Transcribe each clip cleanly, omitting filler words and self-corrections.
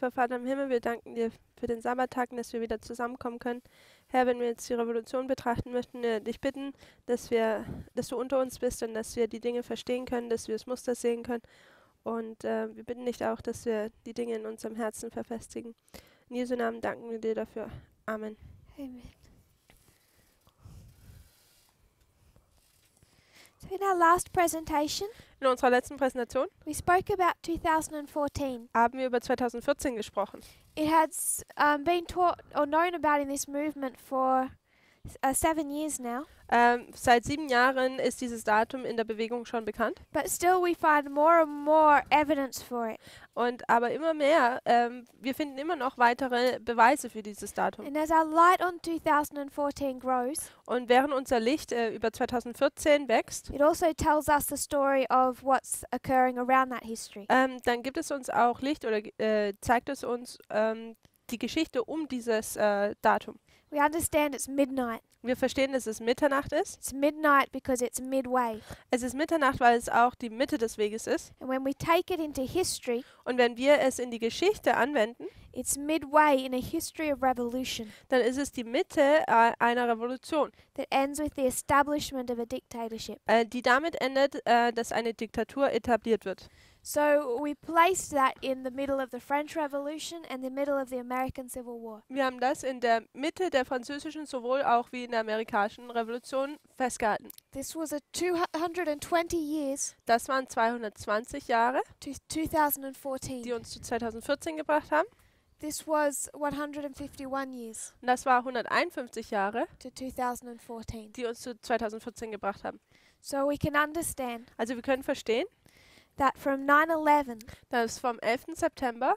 Lieber Vater im Himmel, wir danken dir für den Sabbattag, dass wir wieder zusammenkommen können. Herr, wenn wir jetzt die Revolution betrachten, möchten wir dich bitten, dass du unter uns bist und dass wir die Dinge verstehen können, dass wir das Muster sehen können. Und wir bitten dich auch, dass wir die Dinge in unserem Herzen verfestigen. In Jesu Namen danken wir dir dafür. Amen. Amen. So in our last presentation, In unserer letzten Präsentation we spoke about 2014. haben wir über 2014 gesprochen. It has been taught or known about in this movement for 7 years now, Seit 7 Jahren ist dieses Datum in der Bewegung schon bekannt. but still we find more and more evidence for it. Aber immer mehr, wir finden immer noch weitere Beweise für dieses Datum. And as our light on 2014 grows, Und während unser Licht über 2014 wächst, it also tells us the story of what's occurring around that history. dann gibt es uns auch Licht oder zeigt es uns die Geschichte um dieses Datum. We understand it's midnight. Wir verstehen, dass es Mitternacht ist. It's midnight because it's midway. Es ist Mitternacht, weil es auch die Mitte des Weges ist. And when we take it into history, Und wenn wir es in die Geschichte anwenden, it's midway in a history of revolution dann ist es die Mitte einer Revolution, that ends with the establishment of a dictatorship. die damit endet, dass eine Diktatur etabliert wird. So we placed that in the middle of the French Revolution and the middle of the American Civil War. Wir haben das in der Mitte der französischen sowohl auch wie in der amerikanischen Revolution festgehalten. This was a 220 years Das waren 220 Jahre, to 2014. die uns zu 2014 gebracht haben. This was 151 years Und das war 151 Jahre, to 2014. die uns zu 2014 gebracht haben. So we can understand Also wir können verstehen, that from 9/11 dass vom 11. September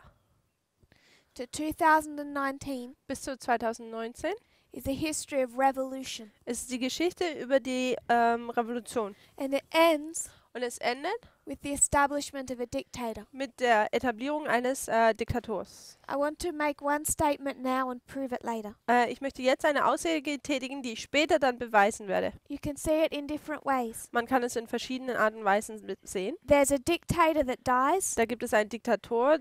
to 2019 bis zu 2019 is a history of revolution. ist die Geschichte über die Revolution. And it ends Und es endet with the establishment of a dictator. mit der Etablierung eines Diktators. I want to make one statement now and prove it later. Ich möchte jetzt eine Aussage tätigen, die ich später dann beweisen werde. You can see it in different ways. Man kann es in verschiedenen Arten und Weisen sehen. There's a dictator that dies Da gibt es einen Diktator,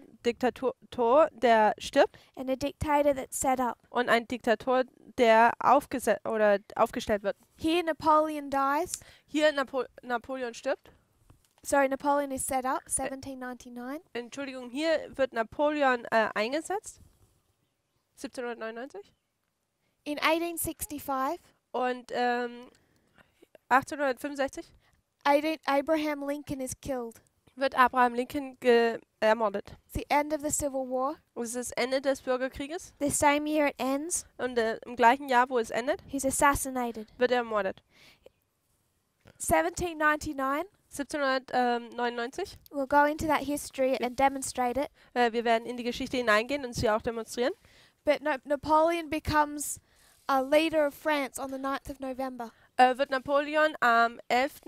der stirbt, and a dictator that's set up. und einen Diktator, der aufgestellt wird. Here Napoleon dies. Hier Napoleon stirbt. Sorry, Napoleon is set up, 1799. Entschuldigung, hier wird Napoleon eingesetzt. 1799. In 1865, Und 1865 Abraham Lincoln is killed. wird Abraham Lincoln ermordet. It's the end of the Civil War. Und es ist das Ende des Bürgerkrieges. The same year it ends, Und im gleichen Jahr, wo es endet, he's assassinated. wird er ermordet. 1799, 1799. we'll go into that history and demonstrate it. Wir werden in die Geschichte hineingehen und sie auch demonstrieren. But Napoleon becomes a leader of France on the 9th of November. Wird Napoleon am 11.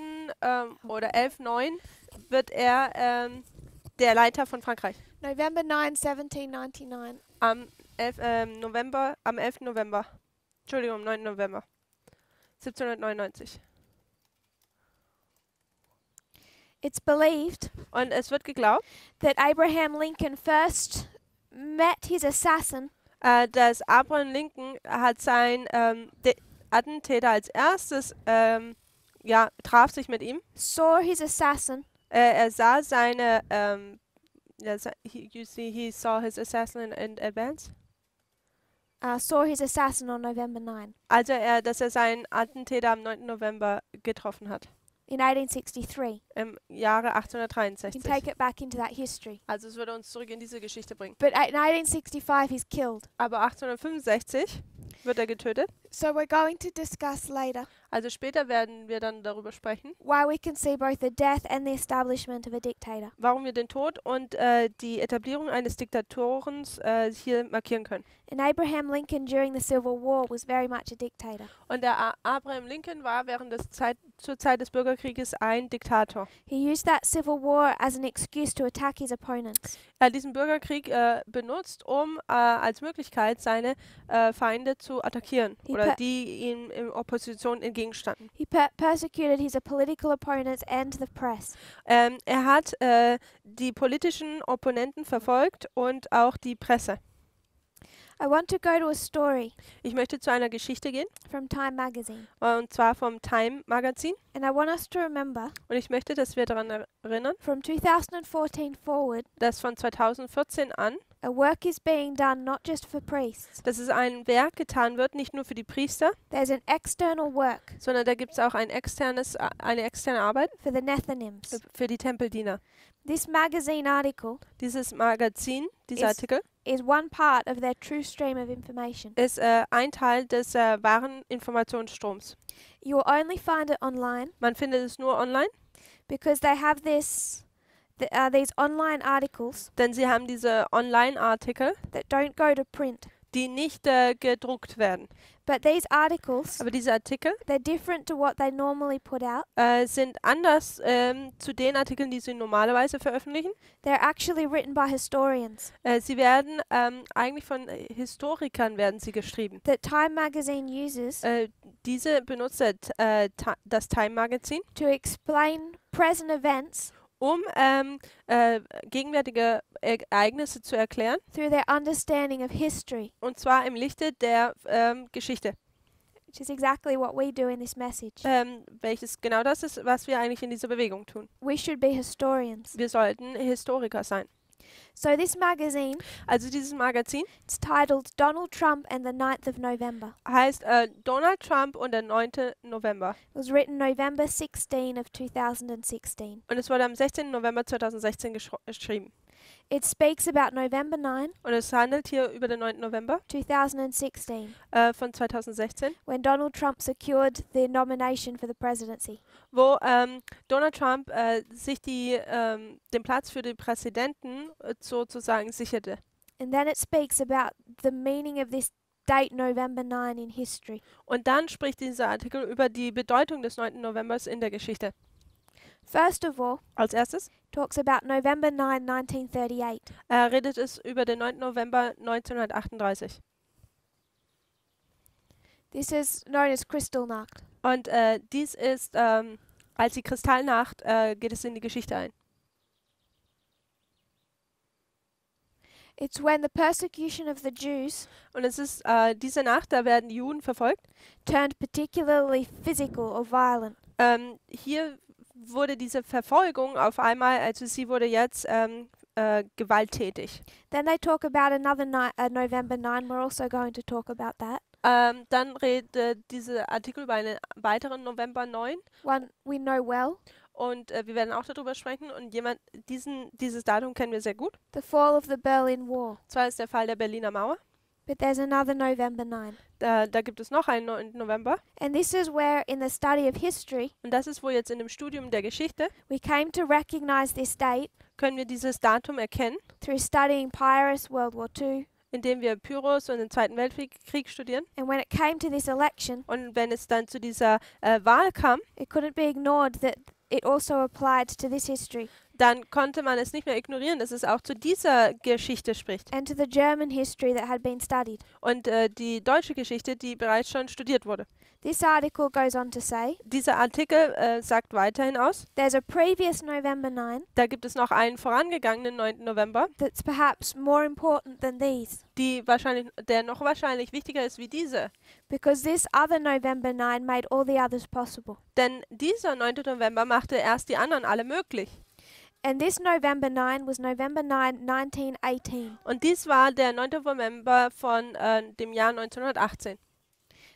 Oder 11.9. wird er der Leiter von Frankreich. November 9, 1799. Am 11. November. Entschuldigung, am 9. November. 1799. It's believed Und es wird geglaubt, that Abraham Lincoln first met his assassin dass Abraham Lincoln hat seinen Attentäter als erstes, traf sich mit ihm. saw his assassin Er sah seine, he saw his assassin in advance. saw his assassin on November 9 Also dass er seinen Attentäter am 9. November getroffen hat. in 1863. Im Jahre You can 1863. take it back into that history. Also es würde uns zurück in diese Geschichte bringen. But in 1865 he's killed. Aber 1865 wird er getötet. So we're going to discuss later Also später werden wir dann darüber sprechen, why we can see both the death and the establishment of a dictator. warum wir den Tod und die Etablierung eines Diktatorens hier markieren können. And Abraham Lincoln during the Civil War was very much a dictator. Und der Abraham Lincoln war zur Zeit des Bürgerkrieges ein Diktator. He used that Civil War as an excuse to attack his opponents. Er hat diesen Bürgerkrieg benutzt, um als Möglichkeit seine Feinde zu attackieren He oder die ihm in Opposition entgegenstanden. He persecuted his political opponents and the press. Er hat die politischen Opponenten verfolgt und auch die Presse. I want to go to a story Ich möchte zu einer Geschichte gehen, from Time magazine. und zwar vom Time Magazin. And I want us to remember Und ich möchte, dass wir daran erinnern, from 2014 forward, dass von 2014 an, a work is being done not just for priests. dass es ein Werk getan wird, nicht nur für die Priester, There's an external work sondern da gibt es auch eine externe Arbeit for the Nethinims. für die Tempeldiener. This magazine article Dieses Magazin, dieser Ist- Artikel, is one part of their true stream of information. ist ein Teil des wahren Informationsstroms. You will only find it online Man findet es nur online, because they have these online articles denn sie haben diese Online-Artikel, that don't go to print. die nicht gedruckt werden. But these articles, Aber diese Artikel they're different to what they normally put out. sind anders zu den Artikeln, die sie normalerweise veröffentlichen. They're actually written by historians Sie werden eigentlich von Historikern werden sie geschrieben. that Time magazine uses Diese benutzt das Time Magazin, to explain present events um gegenwärtige Ereignisse zu erklären, through their understanding of history, und zwar im Lichte der Geschichte, which is exactly what we do in this message. welches genau das ist, was wir eigentlich in dieser Bewegung tun. We should be historians. Wir sollten Historiker sein. So this magazine, Also dieses Magazin it's titled Donald Trump and the 9th of November. heißt Donald Trump und der 9. November. It was written November 16 of 2016. Und es wurde am 16. November 2016 geschrieben. It speaks about November 9, Und es handelt hier über den 9. November 2016, von 2016, when Donald Trump secured the nomination for the presidency. wo Donald Trump sich den Platz für den Präsidenten sozusagen sicherte. And then it speaks about the meaning of this date November 9 in history. Und dann spricht dieser Artikel über die Bedeutung des 9. Novembers in der Geschichte. First of all, Als erstes talks about November 9, 1938. redet es über den 9. November 1938. This is known as Kristallnacht. Und dies ist, als die Kristallnacht, geht es in die Geschichte ein. It's when the persecution of the Jews Und es ist diese Nacht, da werden Juden verfolgt. turned particularly physical or violent. Hier wurde diese Verfolgung auf einmal, also sie wurde jetzt gewalttätig. Then they talk about another November 9. We're also going to talk about that. Dann redet dieser Artikel über einen weiteren November 9 One we know well, und wir werden auch darüber sprechen und dieses Datum kennen wir sehr gut. the fall of the Berlin Wall. Zwar ist der Fall der Berliner Mauer, But there's another November 9. da gibt es noch einen 9. November And this is where, in the study of history, und das ist, wo jetzt in dem Studium der Geschichte we came to recognize this date können wir dieses Datum erkennen, through studying Pyrrhus, World War II. indem wir Pyrrhus und den Zweiten Weltkrieg studieren. And when it came to this election, Und wenn es dann zu dieser Wahl kam, it couldn't be ignored that it also applied to this history dann konnte man es nicht mehr ignorieren, dass es auch zu dieser Geschichte spricht. and to the German history that had been studied. Und die deutsche Geschichte, die bereits schon studiert wurde. This article goes on to say Dieser Artikel sagt weiterhin aus, there's a previous November 9 da gibt es noch einen vorangegangenen 9. November, that's perhaps more important than these, der noch wahrscheinlich wichtiger ist wie diese. because this other November 9 made all the others possible. Denn dieser 9. November machte erst die anderen alle möglich. And this November 9 was November 9, 1918. Und dies war der 9. November von dem Jahr 1918.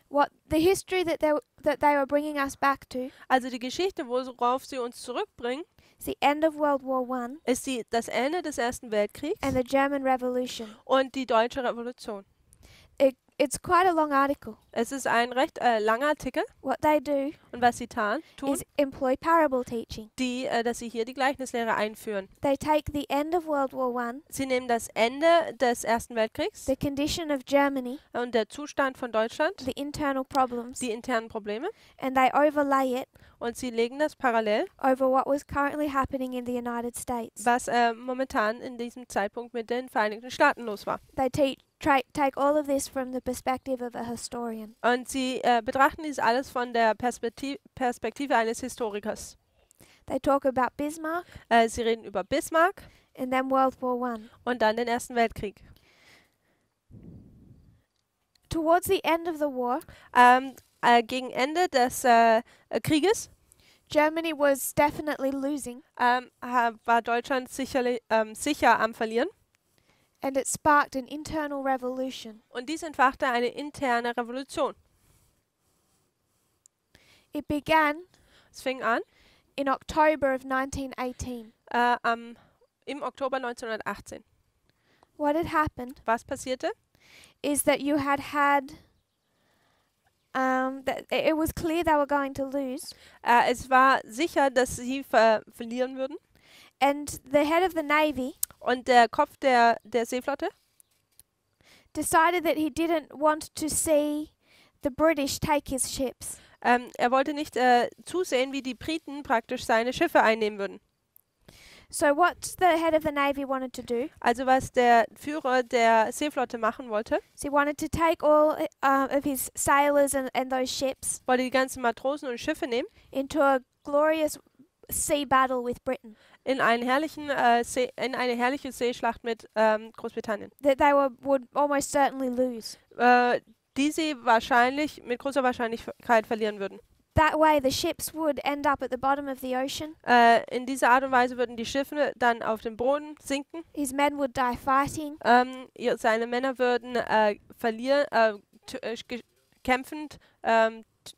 What the history that they were bringing us back to Also die Geschichte, worauf sie uns zurückbringen, is the end of World War I ist das Ende des Ersten Weltkriegs and the German Revolution. und die Deutsche Revolution. It's quite a long article. Es ist ein recht langer Artikel What they do und was sie tun, is employ parable teaching. dass sie hier die Gleichnislehre einführen. They take the end of World War I, Sie nehmen das Ende des Ersten Weltkriegs the condition of Germany, und der Zustand von Deutschland, the internal problems, die internen Probleme, and they overlay it und sie legen das parallel, over what was currently happening in the United States. was momentan in diesem Zeitpunkt mit den Vereinigten Staaten los war. They take all of this from the perspective of a historian. Und sie betrachten dies alles von der Perspektive eines Historikers. They talk about Bismarck Sie reden über Bismarck and then World War One. und dann den Ersten Weltkrieg. Towards the end of the war, Gegen Ende des Krieges Germany was definitely losing, war Deutschland sicher am Verlieren. and it sparked an internal revolution. Und dies entfachte eine interne Revolution. It began Es fing an in October of 1918. im Oktober 1918. What had happened Was passierte? is that you had that it was clear they were going to lose, Es war sicher, dass sie verlieren würden. and the head of the navy Und der Kopf der Seeflotte decided that he didn't want to see the British take his ships. er wollte nicht zusehen, wie die Briten praktisch seine Schiffe einnehmen würden. So what the head of the navy wanted to do Also was der Führer der Seeflotte machen wollte, is he wanted to take all of his sailors and those ships wollte die ganzen Matrosen und Schiffe nehmen into a glorious sea battle with Britain in eine herrliche Seeschlacht mit Großbritannien, that they would almost certainly lose. die sie mit großer Wahrscheinlichkeit verlieren würden. That way the ships would end up at the bottom of the ocean. In dieser Art und Weise würden die Schiffe dann auf dem Boden sinken. His men would die fighting. Seine Männer würden kämpfend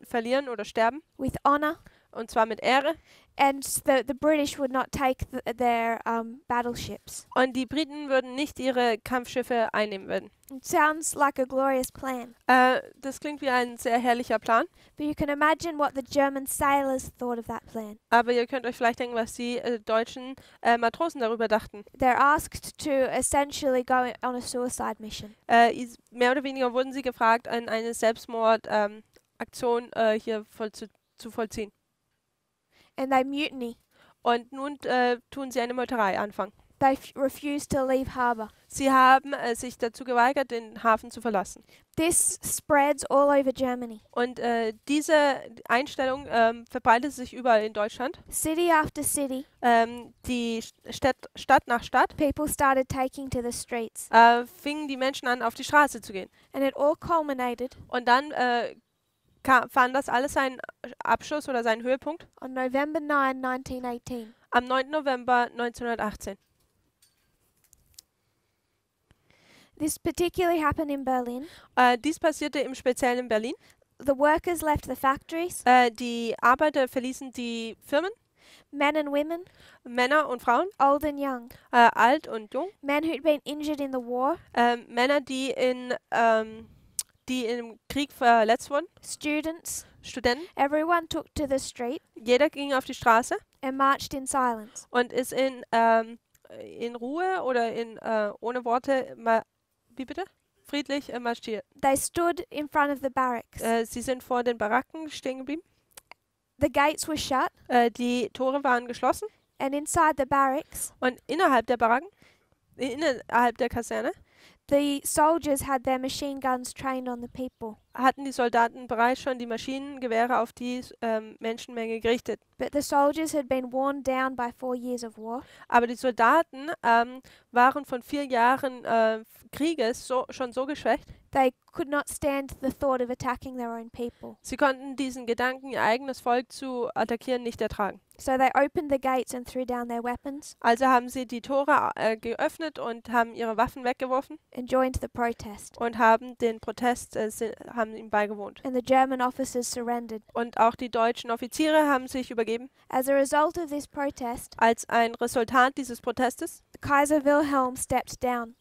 verlieren oder sterben. With honor. Und zwar mit Ehre. And the British would not take their battleships. Und die Briten würden nicht ihre Kampfschiffe einnehmen werden. It sounds like a glorious plan. Das klingt wie ein sehr herrlicher Plan. But you can imagine what the German sailors thought of that plan. Aber ihr könnt euch vielleicht denken, was die deutschen Matrosen darüber dachten. They're asked to essentially go on a suicide mission. Mehr oder weniger wurden sie gefragt, eine Selbstmordaktion hier zu vollziehen. And they mutiny. Und nun tun sie eine Meuterei anfangen. They refuse to leave harbour. Sie haben sich dazu geweigert, den Hafen zu verlassen. This spreads all over Germany. Und diese Einstellung verbreitet sich überall in Deutschland. City after city. Die Stadt nach Stadt. People started taking to the streets. Fingen die Menschen an, auf die Straße zu gehen. And it all culminated. Und dann fand das alles seinen Abschluss oder seinen Höhepunkt On November 9, 1918. am 9. November 1918. This particularly happened in Berlin. Dies passierte im Speziellen in Berlin. The workers left the factories. Die Arbeiter verließen die Firmen. Men and women. Männer und Frauen. Old and young. Alt und jung. Men who'd been injured in the war. Männer, die im Krieg verletzt wurden. Students. Studenten. Everyone took to the street. Jeder ging auf die Straße. And marched in silence. Und ist in Ruhe oder ohne Worte wie bitte? Friedlich marschiert. They stood in front of the barracks. Sie sind vor den Baracken stehen geblieben. The gates were shut. Die Tore waren geschlossen. And inside the barracks. Und innerhalb der Baracken, innerhalb der Kaserne, the soldiers had their machine guns trained on the people. Hatten die Soldaten bereits schon die Maschinengewehre auf die Menschenmenge gerichtet. But the soldiers had been worn down by 4 years of war. Aber die Soldaten waren von 4 Jahren Krieges schon so geschwächt. They could not stand the thought of attacking their own people. Sie konnten diesen Gedanken, ihr eigenes Volk zu attackieren, nicht ertragen. So they opened the gates and threw down their weapons. Also haben sie die Tore geöffnet und haben ihre Waffen weggeworfen. And joined the protest. Und haben den Protest haben ihm beigewohnt. And the German officers surrendered. Und auch die deutschen Offiziere haben sich übergeben. As a result of this protest, als ein Resultat dieses Protestes, Kaiser Wilhelm stepped down.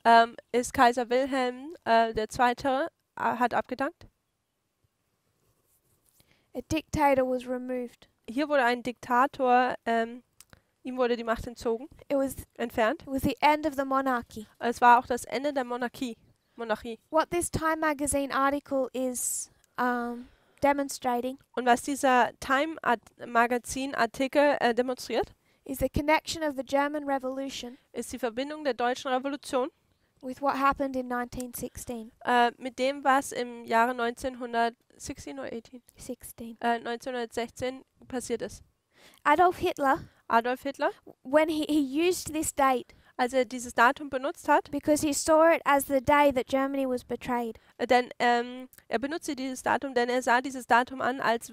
Ist Kaiser Wilhelm II. Hat abgedankt. A dictator was removed. Hier wurde ein Diktator, ihm wurde die Macht entzogen, entfernt. It was the end of the monarchy. Es war auch das Ende der Monarchie. What this Time magazine article is demonstrating Und was dieser Time Magazin Artikel demonstriert, is the connection of the German Revolution ist die Verbindung der deutschen Revolution with what happened in 1916. Mit dem, was im Jahre 1916 oder 18? 16. 1916 passiert ist. Adolf Hitler, Adolf Hitler, when he used this date als er dieses Datum benutzt hat, because he saw it as the day that Germany was betrayed. denn er benutzte dieses Datum, denn er sah dieses Datum an, als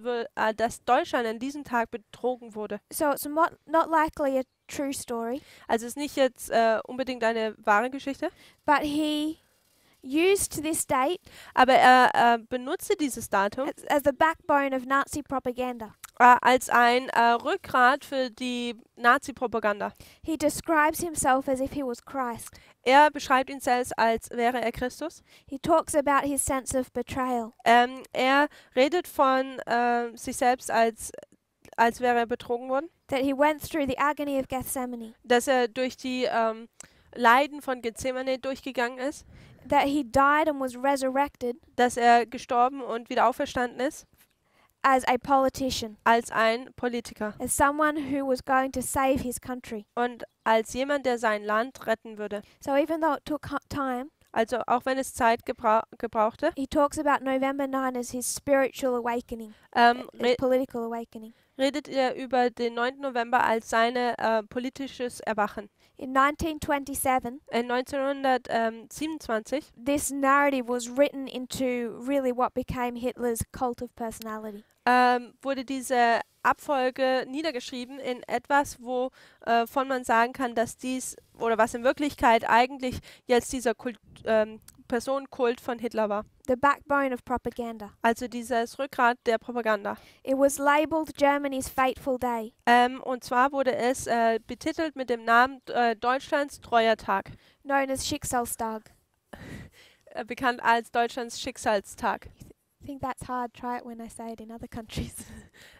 dass Deutschland an diesem Tag betrogen wurde. So it's not likely a true story, Also es ist nicht jetzt unbedingt eine wahre Geschichte, but he used this date aber er benutzte dieses Datum as the backbone of Nazi propaganda. Als ein Rückgrat für die Nazi-Propaganda. He describes himself as if he was Christ. Er beschreibt ihn selbst, als wäre er Christus. He talks about his sense of betrayal. Er redet von sich selbst, als wäre er betrogen worden. That he went through the agony of Gethsemane. Dass er durch die Leiden von Gethsemane durchgegangen ist. That he died and was resurrected. Dass er gestorben und wieder auferstanden ist. As a politician. Als ein Politiker. As someone who was going to save his country. Und als jemand, der sein Land retten würde. So even though it took time, also auch wenn es Zeit gebrauchte. He talks about November 9 as his spiritual awakening, his political awakening. Redet er über den 9. November als sein politisches Erwachen. In 1927, 1927, this narrative was written into really what became Hitler's cult of personality. Wurde diese Abfolge niedergeschrieben in etwas, wovon man sagen kann, dass dies, oder was in Wirklichkeit eigentlich jetzt dieser Personenkult von Hitler war. The backbone of propaganda. Also dieses Rückgrat der Propaganda. It was labeled Germany's fateful day. Und zwar wurde es betitelt mit dem Namen Deutschlands treuer Tag. Known as Schicksalstag. Bekannt als Deutschlands Schicksalstag. I think that's hard. Try it when I say it in other countries.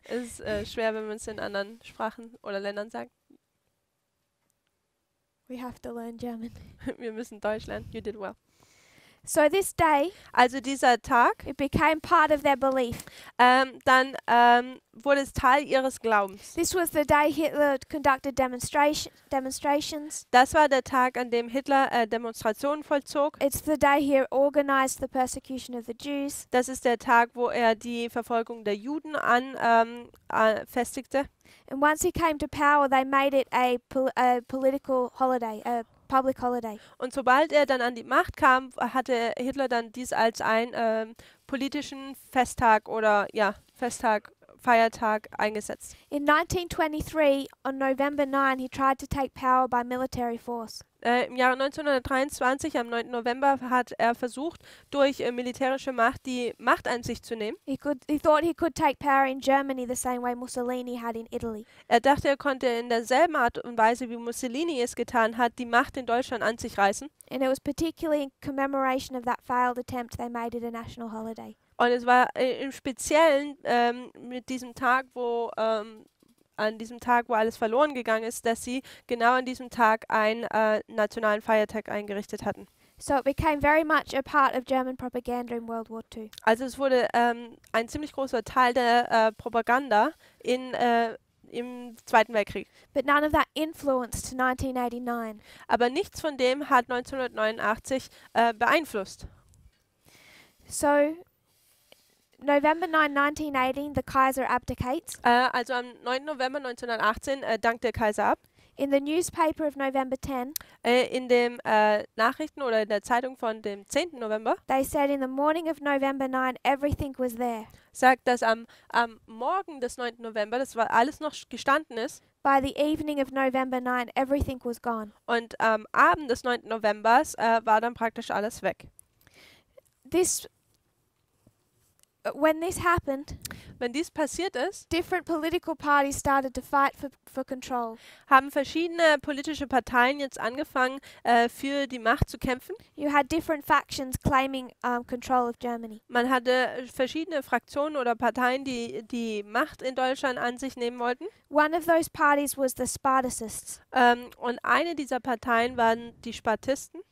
Es ist schwer, wenn man es in anderen Sprachen oder Ländern sagt. We have to learn German. Wir müssen Deutsch lernen. You did well. So this day, also dieser Tag, it became part of their belief. Dann wurde es Teil ihres Glaubens. This was the day Hitler conducted demonstrations. Das war der Tag, an dem Hitler Demonstrationen vollzog. It's the day he organized the persecution of the Jews. Das ist der Tag, wo er die Verfolgung der Juden festigte. And once he came to power, they made it a political holiday, a public holiday. Und sobald er dann an die Macht kam, hatte Hitler dann dies als einen politischen Festtag oder Festtag, Feiertag eingesetzt. In 1923, on November 9, he tried to take power by military force. Im Jahre 1923, am 9. November, hat er versucht, durch militärische Macht die Macht an sich zu nehmen. He thought he could take power in Germany the same way Mussolini had in Italy. Er dachte, er konnte in derselben Art und Weise, wie Mussolini es getan hat, die Macht in Deutschland an sich reißen. And it was particularly in commemoration of that failed attempt they made it a national holiday. Und es war im Speziellen mit diesem Tag, an diesem Tag, wo alles verloren gegangen ist, dass sie genau an diesem Tag einen nationalen Feiertag eingerichtet hatten. So it became very much a part of German propaganda in World War II. Also es wurde ein ziemlich großer Teil der Propaganda im Zweiten Weltkrieg. But none of that influenced 1989. Aber nichts von dem hat 1989 beeinflusst. So November 9, 1918, the Kaiser abdicates. Also am 9. November 1918 dankt der Kaiser ab. In the newspaper of November 10, in den Nachrichten oder in der Zeitung von dem 10. November, they said in the morning of November 9, everything was there. Sagt, dass am Morgen des 9. November, das war alles noch gestanden ist. By the evening of November 9, everything was gone. Und am Abend des 9. Novembers war dann praktisch alles weg. When this happened, wenn dies passiert ist, different political parties started to fight for control. Haben verschiedene politische Parteien jetzt angefangen, für die Macht zu kämpfen. You had different factions claiming control of Germany. Man hatte verschiedene Fraktionen oder Parteien, die die Macht in Deutschland an sich nehmen wollten. One of those parties was the Spartacists. Und eine dieser Parteien waren die Spartakisten.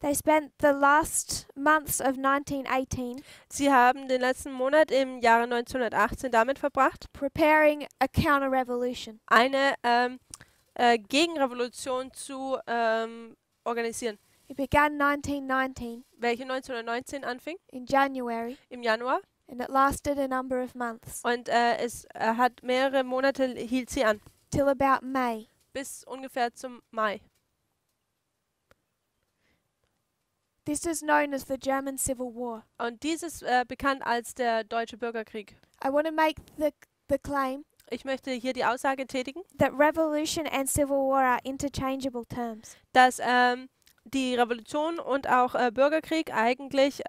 They spent the last months of 1918 Sie haben den letzten Monat im Jahre 1918 damit verbracht, preparing a counter-revolution. eine Gegenrevolution organisieren. It began 1919 Welche 1919 anfing, in January, im Januar. and it lasted a number of months Und es hat mehrere Monate hielt sie an, till about May. bis ungefähr zum Mai. This is known as the German Civil War. Und dies ist bekannt als der Deutsche Bürgerkrieg. I want to make the claim Ich möchte hier die Aussage tätigen, that revolution and civil war are interchangeable terms. dass die Revolution und auch Bürgerkrieg eigentlich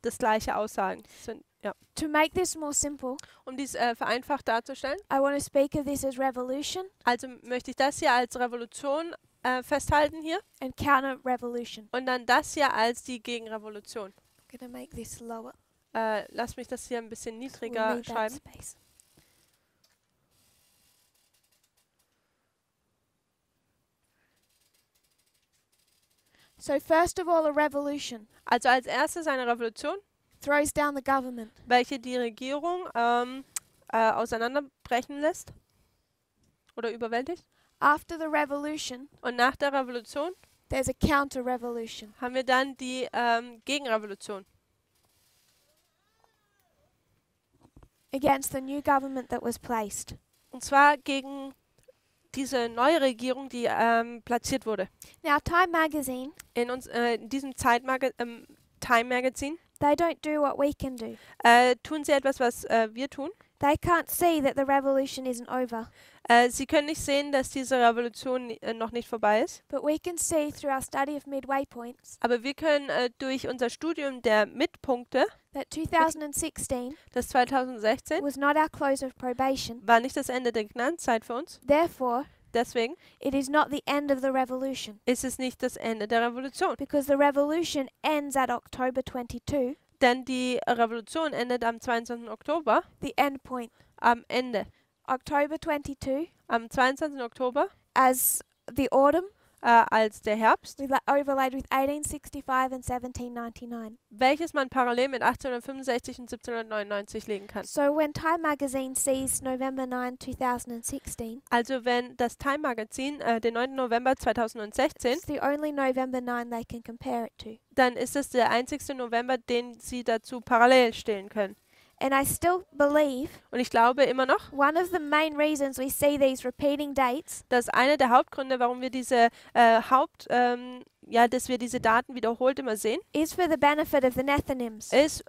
das gleiche Aussagen sind. Ja. To make this more simple, Um dies vereinfacht darzustellen, I want to speak of this as revolution also möchte ich das hier als Revolution festhalten hier and counter-revolution. und dann das hier als die Gegenrevolution. I'm going to make this lower. Lass mich das hier ein bisschen We'll niedriger need that schreiben. space. So first of all, a revolution Also als erstes eine Revolution, throws down the government. welche die Regierung auseinanderbrechen lässt oder überwältigt. After the revolution, Und nach der Revolution there's a counter-revolution. haben wir dann die Gegenrevolution Against the new government that was placed. und zwar gegen diese neue Regierung, die platziert wurde. Now, Time magazine, In diesem Time Magazine they don't do what we can do. tun sie etwas, was wir tun. They can't see that the revolution isn't over. Sie können nicht sehen, dass diese Revolution noch nicht vorbei ist. But we can see through our study of midway points Aber wir können durch unser Studium der Mitpunkte, that 2016 das 2016, was not our close of probation. war nicht das Ende der Gnadenzeit für uns. Therefore, Deswegen it is not the end of the revolution, ist es nicht das Ende der Revolution. because the revolution ends at October 22, Denn die Revolution endet am 22. Oktober, the end point. am Ende. October 22 Am 22. Oktober as the autumn, als der Herbst, overlaid with 1865 and 1799. welches man parallel mit 1865 und 1799 legen kann. So when Time magazine sees November 9, 2016, Also wenn das Time Magazin den 9. November 2016, it's the only November 9 they can compare it to. dann ist es der einzigste November, den sie dazu parallel stellen können. And I still believe Und ich glaube immer noch, one of the main reasons we see these repeating dates dass einer der Hauptgründe, warum wir diese dass wir diese Daten wiederholt immer sehen, is for the benefit of the Nethinims. ist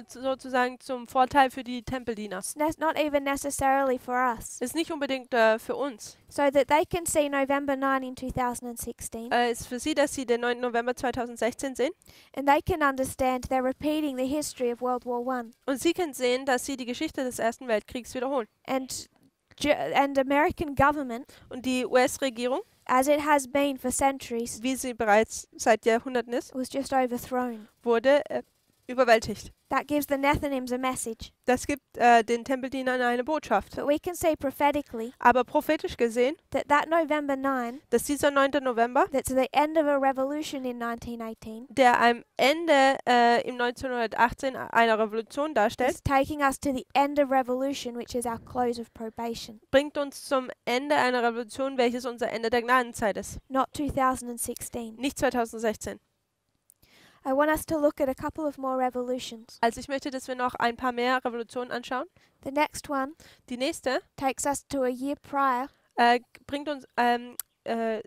sozusagen zum Vorteil für die Tempeldiener. It's not even necessarily for us. Ist nicht unbedingt für uns. So that they can see November 9 in 2016 Ist für sie, dass sie den 9. November 2016 sehen. and they can understand they're repeating the history of World War I. Und sie können sehen, dass sie die Geschichte des Ersten Weltkriegs wiederholen. And American government, Und die US-Regierung, as it has been for centuries, wie sie bereits seit Jahrhunderten ist, was just overthrown. wurde überwältigt. That gives the Nethinims a message. Das gibt den Tempeldienern eine Botschaft. But we can say prophetically Aber prophetisch gesehen, that November 9, dass dieser 9. November, that's the end of a revolution in 1918, der am Ende im 1918 einer Revolution darstellt, is taking us to the end of revolution, which is our close of probation, bringt uns zum Ende einer Revolution, welches unser Ende der Gnadenzeit ist. not 2016. Nicht 2016. I want us to look at a couple of more revolutions. Also ich möchte, dass wir noch ein paar mehr Revolutionen anschauen. The next one Die nächste takes us to a year prior, bringt uns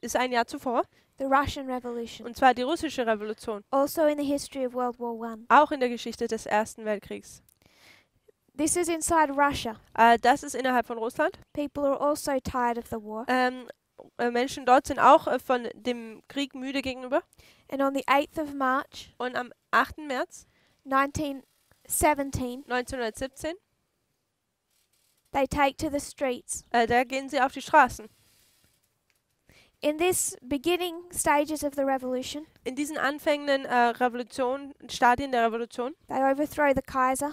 ist ein Jahr zuvor, the Russian Revolution, und zwar die russische Revolution, also in the history of World War I. auch in der Geschichte des Ersten Weltkriegs. This is inside Russia. Das ist innerhalb von Russland. People are also tired of the war. Menschen dort sind auch von dem Krieg müde gegenüber. And on the 8th of March, Und am 8. März 1917, 1917, they take to the streets. da gehen sie auf die Straßen. In this beginning stages of the revolution, In diesen anfängenden Stadien der Revolution, they overthrow the Kaiser.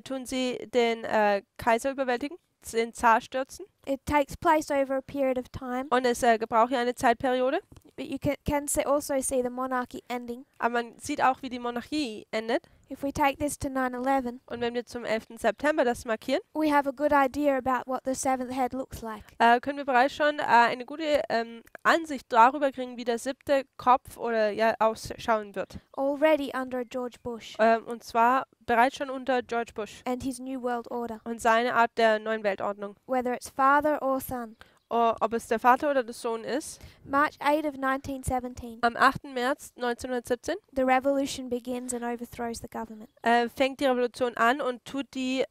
tun sie den Kaiser überwältigen, den Zar stürzen. It takes place over a period of time. Und es braucht ja eine Zeitperiode. It But you can also see the monarchy ending. Aber man sieht auch, wie die Monarchie endet. If we take this to 9/11, Und wenn wir zum 11. September das markieren, we have a good idea about what the seventh head looks like. können wir bereits schon eine gute Ansicht darüber kriegen, wie der 7. Kopf oder ja ausschauen wird. Already under George Bush Und zwar bereits schon unter George Bush and his New World Order, und seine Art der neuen Weltordnung. whether it's father or son. Ob es der Vater oder der Sohn ist. March 8 of 1917, Am 8. März 1917 the revolution begins and overthrows the government. fängt die Revolution an und tut die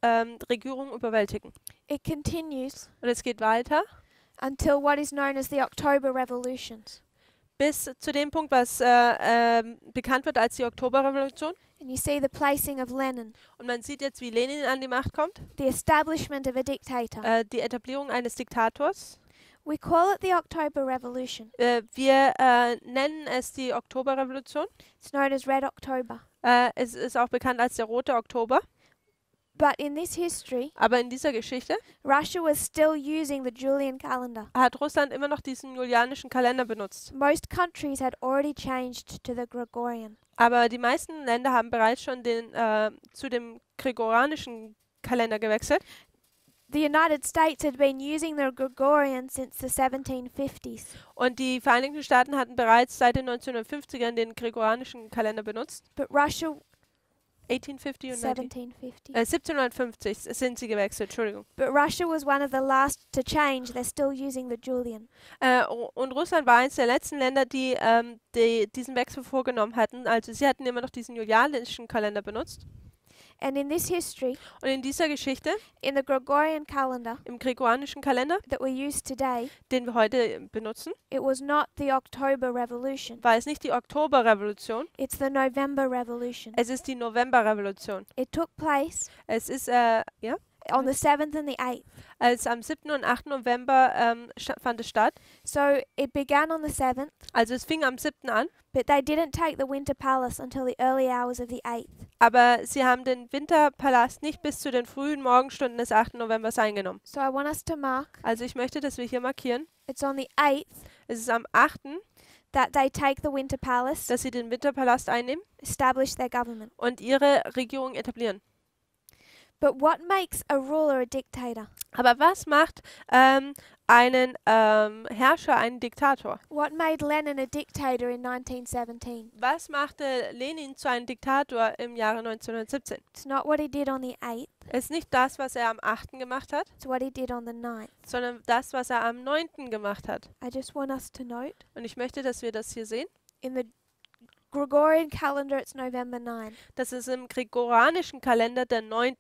Regierung überwältigen. It continues Und es geht weiter until what is known as the October Revolutions. bis zu dem Punkt, was bekannt wird als die Oktoberrevolution. And you see the placing of Lenin, Und man sieht jetzt, wie Lenin an die Macht kommt. the establishment of a dictator. Die Etablierung eines Diktators. We call it the October Revolution. Wir nennen es die Oktoberrevolution. It's known as Red October. Es ist auch bekannt als der Rote Oktober. But in this history, Aber in dieser Geschichte Russia was still using the Julian calendar. hat Russland immer noch diesen julianischen Kalender benutzt. Most countries had already changed to the Gregorian. Aber die meisten Länder haben bereits schon zu dem gregorianischen Kalender gewechselt. The United States had been using the Gregorian since the 1750s. Und die Vereinigten Staaten hatten bereits seit den 1950ern den gregorianischen Kalender benutzt. But Russia, 1850 und 1750. 1750 sind sie gewechselt, Entschuldigung. But Russia was one of the last to change. They're still using the Julian. Und Russland war eines der letzten Länder, die diesen Wechsel vorgenommen hatten. Also sie hatten immer noch diesen julianischen Kalender benutzt. And in this history, Und in dieser Geschichte, in the Gregorian calendar im gregorianischen Kalender, that we use today, den wir heute benutzen, it was not the October Revolution. war es nicht die Oktoberrevolution, It's the November Revolution. es ist die Novemberrevolution. It took place Es ist, on the 7th and the 8th. als am 7. und 8. November fand es statt. So it began on the 7th, Also es fing am 7. an, but they didn't take the Winter Palace until the early hours of the 8th. aber sie haben den Winterpalast nicht bis zu den frühen Morgenstunden des 8. Novembers eingenommen. So I want us to mark, Also ich möchte, dass wir hier markieren, it's on the 8th es ist am 8., that they take the Winter Palace, dass sie den Winterpalast einnehmen establish their government. und ihre Regierung etablieren. But what makes a ruler a dictator? Aber was macht einen Herrscher einen Diktator? What made Lenin a dictator in 1917? Was machte Lenin zu einem Diktator im Jahre 1917? It's not what he did on the 8th, Es ist nicht das, was er am 8. gemacht hat, it's what he did on the 9th. sondern das, was er am 9. gemacht hat. I just want us to note, Und ich möchte, dass wir das hier sehen, in the Gregorian calendar it's November 9. dass es im gregorianischen Kalender der 9.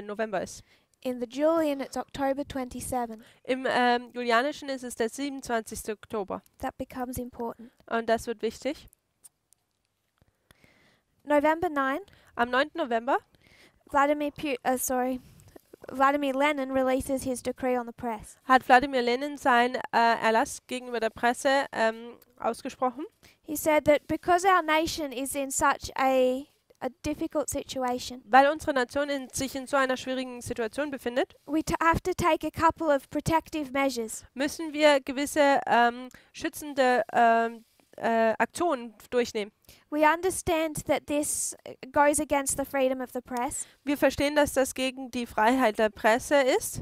November ist. In the Julian it's October 27. Im Julianischen ist es der 27. Oktober. That becomes important. Und das wird wichtig. November 9, Am 9. November Vladimir Lenin releases his decree on the press. hat Wladimir Lenin seinen Erlass gegenüber der Presse ausgesprochen. He said that because our nation is in such a difficult situation, Weil unsere Nation sich in so einer schwierigen Situation befindet, we have to take a couple of protective measures. müssen wir gewisse schützende Aktionen durchnehmen. We understand that this goes against the freedom of the press. Wir verstehen, dass das gegen die Freiheit der Presse ist.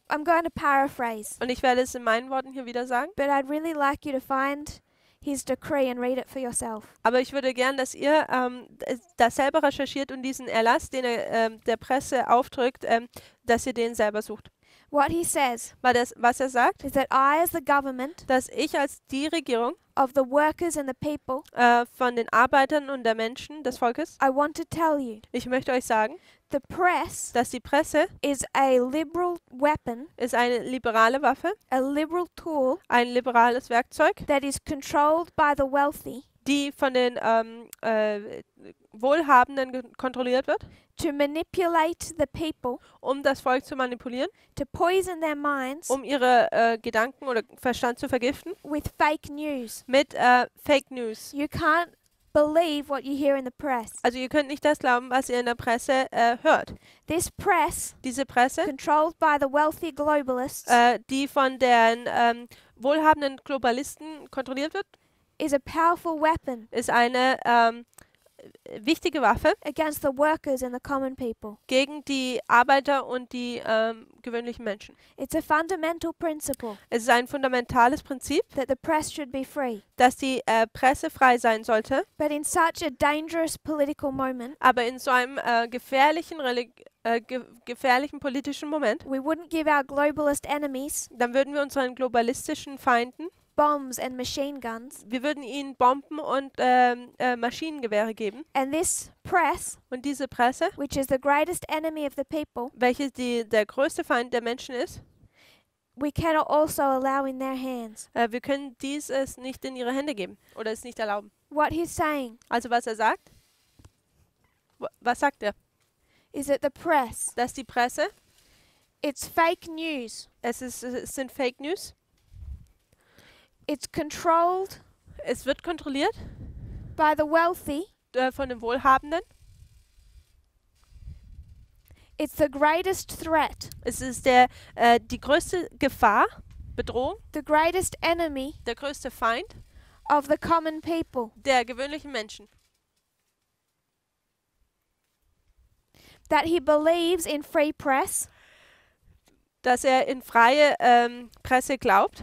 I'm going to paraphrase, Und ich werde es in meinen Worten hier wieder sagen. but I'd really like you to find his decree and read it for yourself. Aber ich würde gern, dass ihr das selber recherchiert und diesen Erlass, den er der Presse aufdrückt, dass ihr den selber sucht. What he says Weil das, was er sagt, is that I, as the government dass ich als die Regierung of the workers and the people, von den Arbeitern und der Menschen, des Volkes, I want to tell you, ich möchte euch sagen, the press dass die Presse is a liberal weapon, ist eine liberale Waffe, a liberal tool ein liberales Werkzeug, that is controlled by the wealthy die von den Wohlhabenden kontrolliert wird, to manipulate the people, um das Volk zu manipulieren, to poison their minds um ihre Gedanken oder Verstand zu vergiften, with fake news. mit Fake News. You can't believe what you hear in the press. Also ihr könnt nicht das glauben, was ihr in der Presse hört. This press, Diese Presse, controlled by the wealthy globalists, die von den wohlhabenden Globalisten kontrolliert wird, is a powerful weapon ist eine wichtige Waffe against the workers and the common people. gegen die Arbeiter und die gewöhnlichen Menschen. It's a fundamental principle Es ist ein fundamentales Prinzip, that the press should be free. dass die Presse frei sein sollte, But in such a dangerous political moment, aber in so einem gefährlichen politischen Moment, we wouldn't give our globalist enemies dann würden wir unseren globalistischen Feinden, bombs and machine guns. wir würden ihnen Bomben und Maschinengewehre geben. And this press, Und diese Presse, which is the greatest enemy of the people, welche der größte Feind der Menschen ist, we cannot also allow in their hands. wir können es nicht in ihre Hände geben oder es nicht erlauben. What he's saying Also was er sagt, was sagt er? is that the press, Dass die Presse, it's fake news. es sind Fake News, It's controlled es wird kontrolliert by the wealthy. von den Wohlhabenden, It's the greatest threat, es ist die größte Gefahr, Bedrohung, the greatest enemy der größte Feind of the common people. der gewöhnlichen Menschen. That he believes in free press, Dass er in freie Presse glaubt,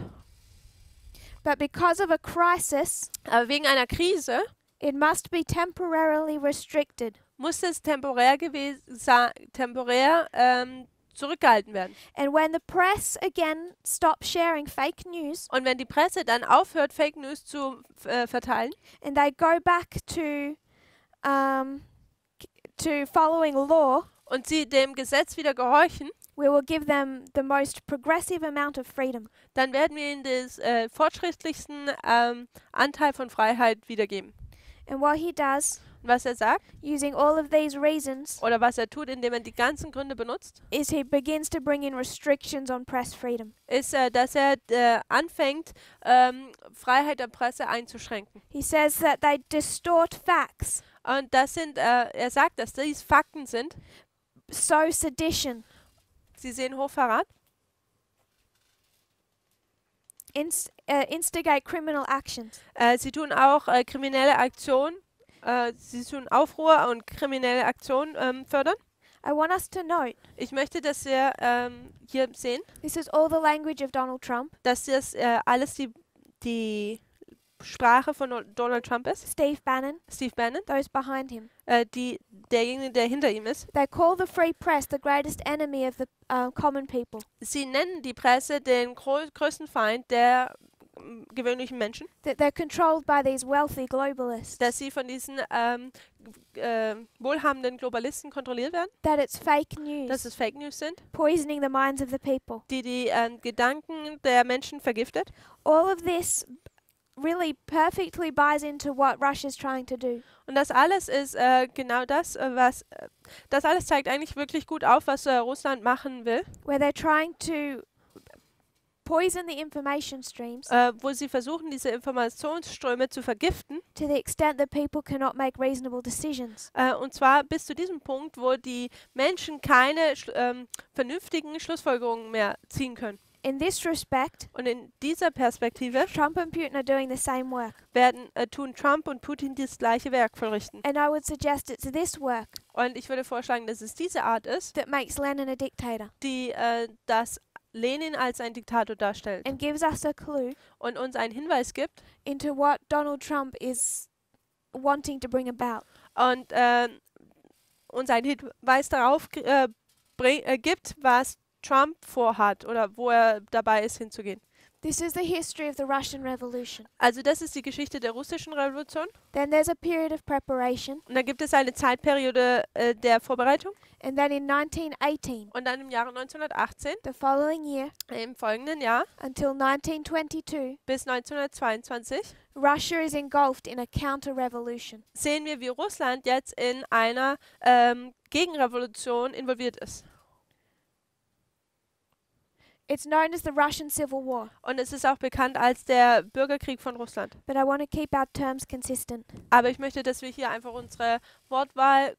but because of a crisis, aber wegen einer Krise it must be temporarily restricted. muss es temporär zurückgehalten werden. And when the press again stops sharing fake news Und wenn die Presse dann aufhört, Fake News zu verteilen and they go back to following law, und sie dem Gesetz wieder gehorchen, we will give them the most progressive amount of freedom. dann werden wir ihnen den fortschrittlichsten Anteil von Freiheit wiedergeben. And what he does, Und was er sagt, using all of these reasons, oder was er tut, indem er die ganzen Gründe benutzt, is he begins to bring in restrictions on press freedom. ist, dass er anfängt, Freiheit der Presse einzuschränken. He says that they distort facts, Und er sagt, dass dies Fakten sind. sow sedition, Sie sehen Hochverrat, instigate criminal actions. sie tun auch kriminelle Aktionen, sie tun Aufruhr und kriminelle Aktionen fördern. I want us to note, Ich möchte, dass wir hier sehen, this is all the language of Donald Trump, dass das alles die Sprache von Donald Trump ist, Steve Bannon, Steve Bannon, those behind him. derjenige, der hinter ihm ist. They call the free press the greatest enemy of the common people. Sie nennen die Presse den größten Feind der gewöhnlichen Menschen, That they're controlled by these wealthy globalists. dass sie von diesen wohlhabenden Globalisten kontrolliert werden, That it's fake dass news, es Fake News sind, poisoning the minds of the people. die Gedanken der Menschen vergiftet. All of this really perfectly buys into what Russia's trying to do. Und das alles ist genau das, das alles zeigt eigentlich wirklich gut auf, was Russland machen will, Where they're trying to poison the information streams wo sie versuchen, diese Informationsströme zu vergiften, to the extent that people cannot make reasonable decisions. und zwar bis zu diesem Punkt, wo die Menschen keine vernünftigen Schlussfolgerungen mehr ziehen können. In this respect, Und in dieser Perspektive Trump and Putin are doing the same work. tun Trump und Putin das gleiche Werk verrichten. And I would suggest it's this work Und ich würde vorschlagen, dass es diese Art ist, that makes Lenin a dictator die das Lenin als ein Diktator darstellt and gives us a clue und uns einen Hinweis gibt into what Donald Trump is wanting to bring about. und uns einen Hinweis darauf gibt, was Trump vorhat oder wo er dabei ist hinzugehen. This is the history of the Russian Revolution. Also das ist die Geschichte der russischen Revolution. Then there's a period of preparation, Und dann gibt es eine Zeitperiode der Vorbereitung. and then in 1918, Und dann im Jahre 1918, the following year, im folgenden Jahr, until 1922, bis 1922, Russia is engulfed in a counter-revolution. sehen wir, wie Russland jetzt in einer Gegenrevolution involviert ist. It's known as the Russian Civil War, Und es ist auch bekannt als der Bürgerkrieg von Russland. but I want to keep our terms consistent. Aber ich möchte, dass wir hier einfach unsere Wortwahl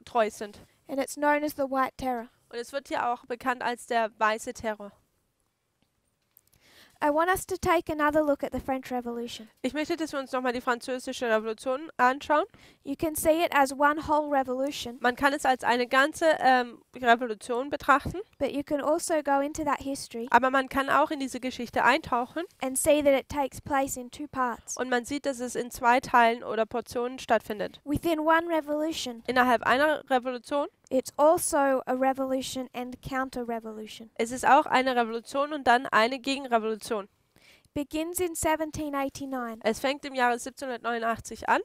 treu sind. And it's known as the White Terror. Und es wird hier auch bekannt als der weiße Terror. I want us to take another look at the French Revolution. Ich möchte, dass wir uns nochmal die französische Revolution anschauen. You can see it as one whole revolution, Man kann es als eine ganze Revolution betrachten, but you can also go into that history aber man kann auch in diese Geschichte eintauchen and see that it takes place in two parts. und man sieht, dass es in zwei Teilen oder Portionen stattfindet. Within one revolution, Innerhalb einer Revolution it's also a revolution and counter-revolution. ist es auch eine Revolution und dann eine Gegenrevolution. Begins in 1789. Es fängt im Jahre 1789 an.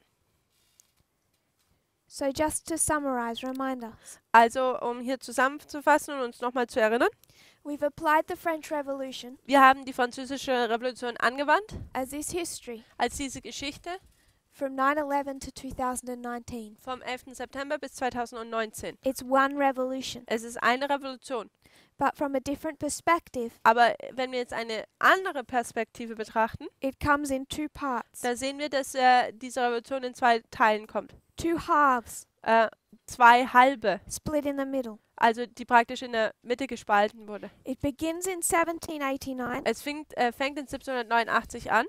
So just to summarize, remind us. Also, um hier zusammenzufassen und uns nochmal zu erinnern, We've applied the French Revolution wir haben die französische Revolution angewandt as this history als diese Geschichte from 9/11 to 2019. vom 11. September bis 2019. It's one revolution, Es ist eine Revolution. but from a different perspective, Aber wenn wir jetzt eine andere Perspektive betrachten, it comes in two parts, da sehen wir, dass diese Revolution in zwei Teilen kommt. two halves, Zwei halbe, split in the middle. also die praktisch in der Mitte gespalten wurde. It begins in 1789 Es fängt in 1789 an,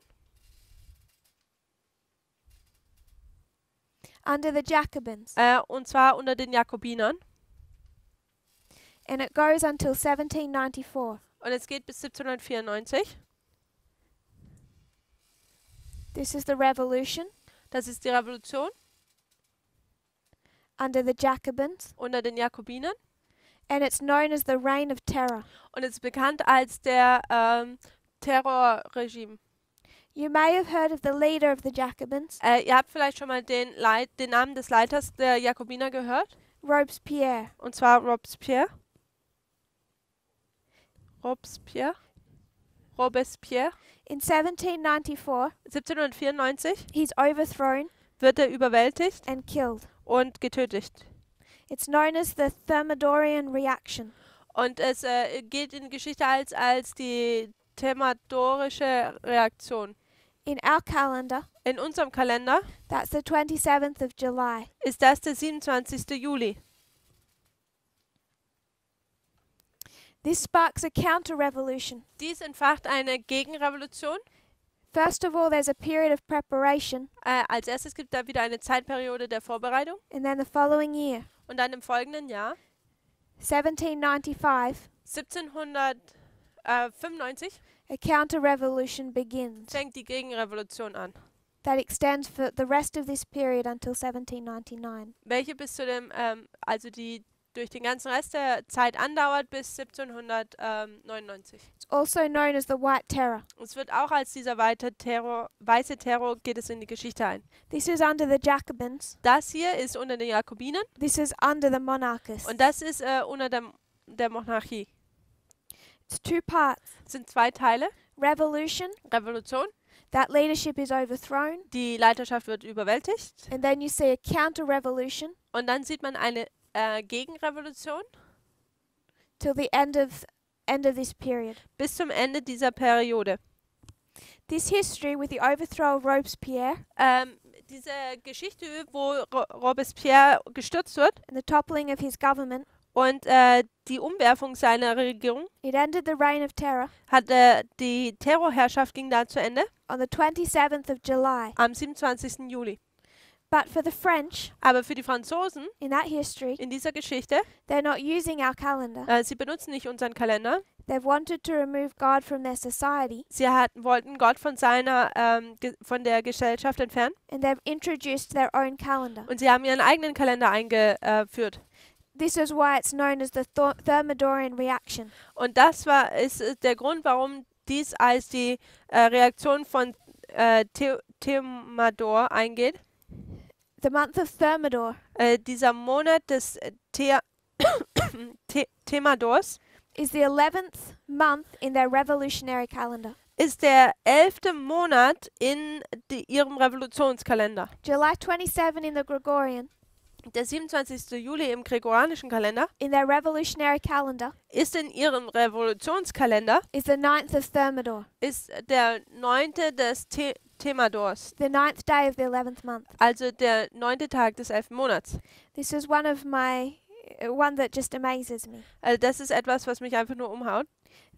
under the Jacobins, und zwar unter den Jakobinern. and it goes until 1794. Und es geht bis 1794. This is the revolution Das ist die Revolution under the Jacobins, unter den Jakobinern. and it's known as the Reign of Terror. Und es ist bekannt als der Terrorregime. You may have heard of the leader of the Jacobins, Ihr habt vielleicht schon mal den Namen des Leiters der Jakobiner gehört. Robespierre. Und zwar Robespierre. Robespierre. In 1794, 1794 he's overthrown wird er überwältigt and killed. und getötet. It's known as the Thermidorian reaction. Und es geht in die Geschichte als die thermidorische Reaktion. In our calendar, In unserem Kalender that's the 27th of July. ist das der 27. Juli. This sparks a counter-revolution. Dies entfacht eine Gegenrevolution. First of all, there's a period of preparation, Als erstes gibt da wieder eine Zeitperiode der Vorbereitung. and then the following year, Und dann im folgenden Jahr, 1795, 1795, a counter-revolution begins. fängt die Gegenrevolution an, That extends for the rest of this period until 1799. welche bis zu dem, also die durch den ganzen Rest der Zeit andauert bis 1799. It's also known as the White Terror. Es wird auch als dieser weiße Terror geht es in die Geschichte ein. This is under the Jacobins. Das hier ist unter den Jakobinern This is under the monarchists. und das ist unter der Monarchie. It's two parts. Es sind zwei Teile. Revolution, Revolution, that leadership is overthrown. die Leiterschaft wird überwältigt And then you see a counter-revolution und dann sieht man eine Gegenrevolution till the end of this period. bis zum Ende dieser Periode. This history with the overthrow of Robespierre Diese Geschichte, wo Robespierre gestürzt wird and the toppling of his government, und die Umwerfung seiner Regierung, it ended the reign of terror die Terrorherrschaft ging da zu Ende on the 27th of July. am 27. Juli. But for the French, Aber für die Franzosen in that history, in dieser Geschichte, they're not using our calendar. sie benutzen nicht unseren Kalender. They've wanted to remove God from their society, Sie wollten Gott von von der Gesellschaft entfernen and they've introduced their own calendar. und sie haben ihren eigenen Kalender eingeführt. This is why it's known as the Thermidorian reaction. Und das ist der Grund, warum dies als die Reaktion von Thermidor eingeht. The month of Thermidor Dieser Monat des Thermidors is the 11th month in their revolutionary calendar. ist der 11. Monat in ihrem Revolutionskalender. July 27 in the Gregorian, Der 27. Juli im gregorianischen Kalender in their revolutionary calendar, ist in ihrem Revolutionskalender is the 9th of Thermidor, ist der 9. des Thermidors, the 9th day of the 11th month. also der 9. Tag des 11. Monats. This is one that just amazes me. Also das ist etwas, was mich einfach nur umhaut.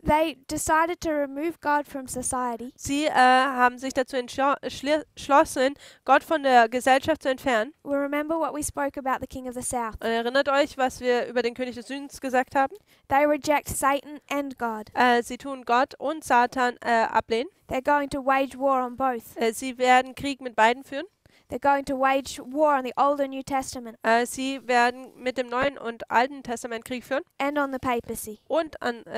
They decided to remove God from society. Sie haben sich dazu entschlossen, Gott von der Gesellschaft zu entfernen. We remember what we spoke about the king of the south. Und erinnert euch, was wir über den König des Südens gesagt haben? They reject Satan and God. Sie tun Gott und Satan ablehnen. They're going to wage war on both. Sie werden Krieg mit beiden führen. They're going to wage war on the Old and New Testament Sie werden mit dem Neuen und Alten Testament Krieg führen and on the papacy. und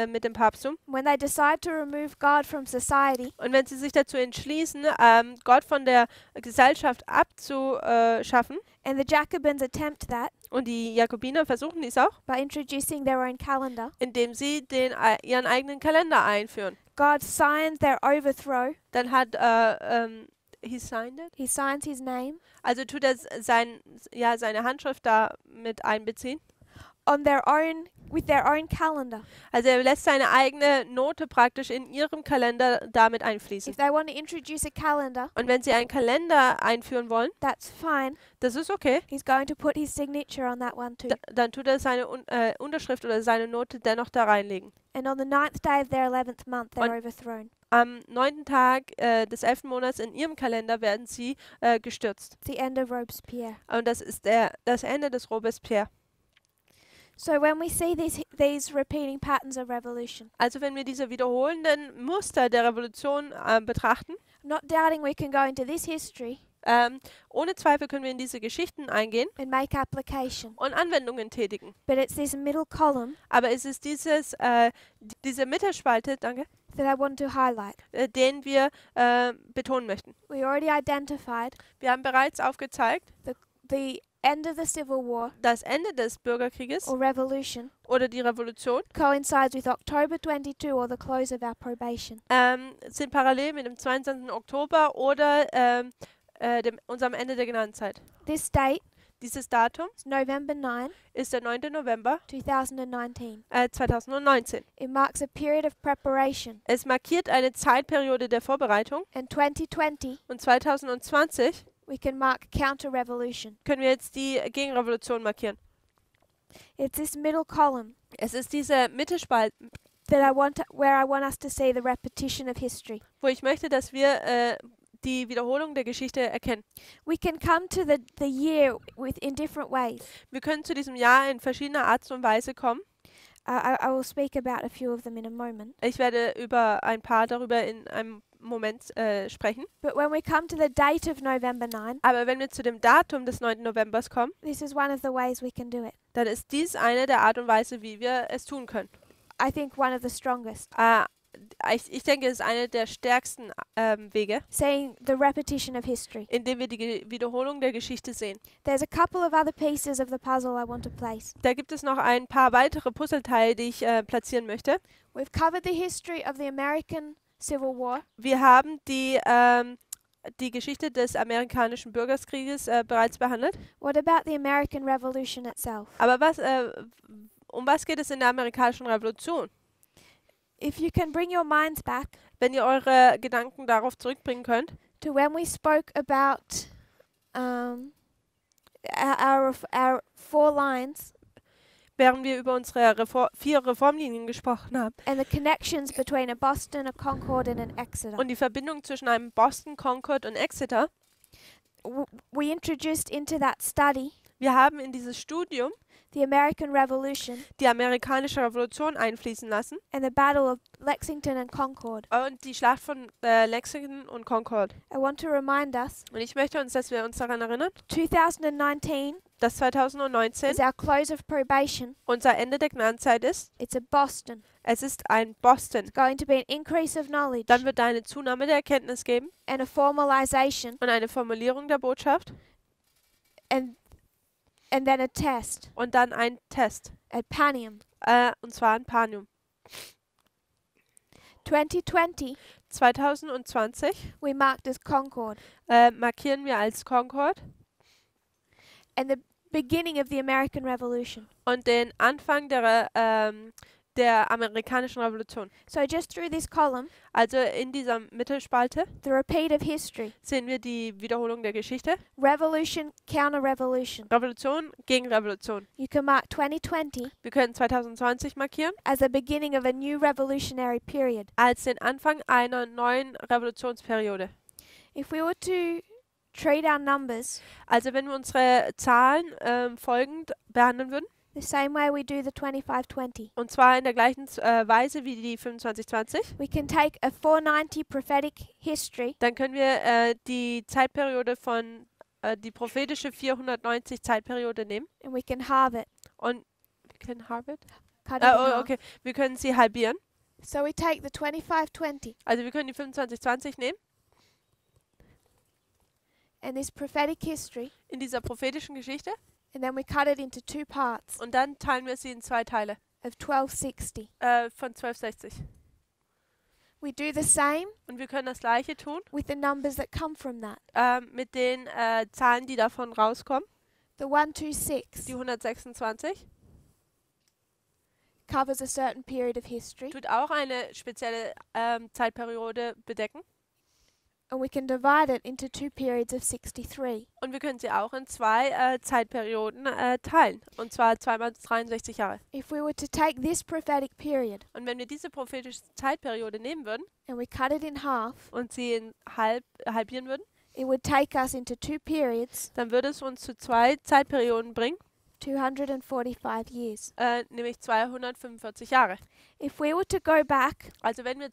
mit dem Papsttum. When they decide to remove God from society, Und wenn sie sich dazu entschließen, Gott von der Gesellschaft abzuschaffen, and the Jacobins attempt that und die Jakobiner versuchen dies auch, by introducing their own calendar, indem sie ihren eigenen Kalender einführen, God signs their overthrow. dann hat he signed it? He signs his name Also tut er seine Handschrift da mit einbeziehen. on their own with their own calendar. Also er lässt seine eigene Note praktisch in ihrem Kalender damit einfließen. If they want to introduce a calendar, Und wenn sie einen Kalender einführen wollen, that's fine. das ist okay. He's going to put his signature on that one too. Dann tut er seine Unterschrift oder seine Note dennoch da reinlegen. And on the 9th day of their 11th month, they're Und- overthrown. Am 9. Tag des 11. Monats in ihrem Kalender werden sie gestürzt. It's the end of Robespierre. Und das ist das Ende des Robespierre. So when we see these repeating patterns of revolution, Also wenn wir diese wiederholenden Muster der Revolution betrachten, not doubting we can go into this history ohne Zweifel können wir in diese Geschichten eingehen and make application. und Anwendungen tätigen. But it's this middle column Aber es ist diese Mittelspalte, danke, that I want to highlight. den wir betonen möchten. We already identified Wir haben bereits aufgezeigt, the end of the Civil War das Ende des Bürgerkrieges or revolution oder die Revolution coincides with October 22 or the close of our probation. sind parallel mit dem 22. Oktober oder unserem Ende der Gnadenzeit. This date Dieses Datum is November 9, ist der 9. November 2019. 2019. It marks a period of preparation, Es markiert eine Zeitperiode der Vorbereitung and 2020 und 2020 we can mark counter-revolution. können wir jetzt die Gegenrevolution markieren. It's this middle column Es ist diese Mittelspalte, where I want us to see the repetition of history. wo ich möchte, dass wir die Wiederholung der Geschichte erkennen. We can come to the year in different ways. Wir können zu diesem Jahr in verschiedener Art und Weise kommen. I will speak about a few of them in a moment. Ich werde über ein paar darüber in einem Moment sprechen. But when we come to the date of November 9, Aber wenn wir zu dem Datum des 9. Novembers kommen, this is one of the ways we can do it. dann ist dies eine der Art und Weise, wie wir es tun können. I think one of the strongest. Ich denke, es ist eine der stärksten Wege, Seeing the repetition of history. indem wir die Wiederholung der Geschichte sehen. There's a couple of other pieces of the puzzle I want to place. Da gibt es noch ein paar weitere Puzzleteile, die ich platzieren möchte. We've covered the history of the American Civil War. Wir haben die Geschichte des amerikanischen Bürgerkrieges bereits behandelt. What about the American Revolution itself? Aber um was geht es in der amerikanischen Revolution? If you can bring your minds back Wenn ihr eure Gedanken darauf zurückbringen könnt, to when we spoke about our 4 lines während wir über unsere 4 Reformlinien gesprochen haben and the connections between a Boston, a Concord and an Exeter. und die Verbindung zwischen einem Boston, Concord und Exeter, We introduced into that study wir haben in dieses Studium the American Revolution die amerikanische Revolution einfließen lassen and the Battle of Lexington and Concord. und die Schlacht von Lexington und Concord. I want to remind us, Und ich möchte uns, dass wir uns daran erinnern, 2019 dass 2019 is our close of probation. unser Ende der Gnadenzeit ist. It's a Boston. Es ist ein Boston. It's going to be an increase of knowledge Dann wird da eine Zunahme der Erkenntnis geben and a formalization und eine Formulierung der Botschaft and then a test und dann ein Test. at Panium. Und zwar ein Panium. 2020 2020 we marked as Concord markieren wir als Concord and the beginning of the American Revolution. und den Anfang der der amerikanischen Revolution. So just through this column, Also in dieser Mittelspalte the repeat of history. sehen wir die Wiederholung der Geschichte. Revolution, counter-revolution. Revolution gegen Revolution. You can mark 2020 Wir können 2020 markieren as the beginning of a new revolutionary period. als den Anfang einer neuen Revolutionsperiode. If we were to treat our numbers Also wenn wir unsere Zahlen folgend behandeln würden, the same way we do the 2520, und zwar in der gleichen Weise wie die 2520, we can take a 490 prophetic history dann können wir die Zeitperiode von die prophetische 490 Zeitperiode nehmen and we can halve it. und wir können Cut it in half. okay, wir können sie halbieren. So we take the 2520 Also wir können die 2520 nehmen and this prophetic history, in dieser prophetischen Geschichte and then we cut it into two parts und dann teilen wir sie in zwei Teile of 1260. von 1260. We do the same Und wir können das gleiche tun with the numbers that come from that. mit den Zahlen, die davon rauskommen. The 126 Die 126 covers a certain period of history, tut auch eine spezielle Zeitperiode bedecken. and we can divide it into two periods of 63. Und wir können sie auch in zwei Zeitperioden teilen. Und zwar zweimal 63 Jahre. If we were to take this prophetic period Und wenn wir diese prophetische Zeitperiode nehmen würden and we cut it in half, und sie in halbieren würden, it would take us into two periods, dann würde es uns zu zwei Zeitperioden bringen, 245 years. nämlich 245 Jahre. If we were to go back Also wenn wir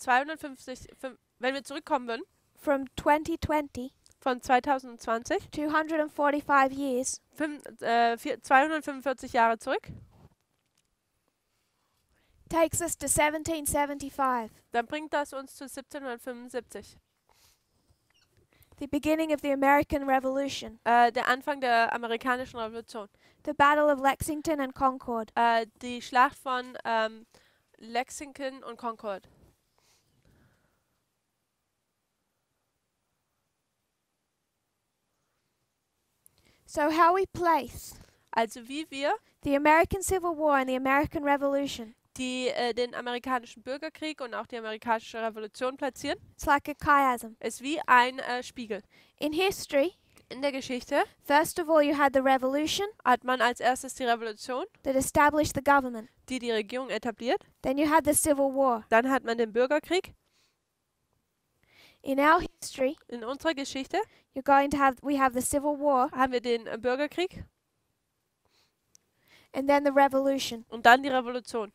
wenn wir zurückkommen würden from 2020, von 2020, 245 years, 245 Jahre zurück, takes us to 1775, dann bringt das uns zu 1775. the beginning of the American Revolution, Der Anfang der amerikanischen Revolution. the Battle of Lexington and Concord. Die Schlacht von Lexington und Concord. So how we place Also wie wir the American Civil War and the American Revolution, den amerikanischen Bürgerkrieg und auch die amerikanische Revolution platzieren, it's like a chiasm. ist wie ein Spiegel. In history, In der Geschichte first of all you had the revolution hat man als erstes die Revolution, that established the government. die die Regierung etabliert. Then you had the Civil War. Dann hat man den Bürgerkrieg. In our history, In unserer Geschichte we have the Civil War haben wir den Bürgerkrieg and then the revolution. und dann die Revolution.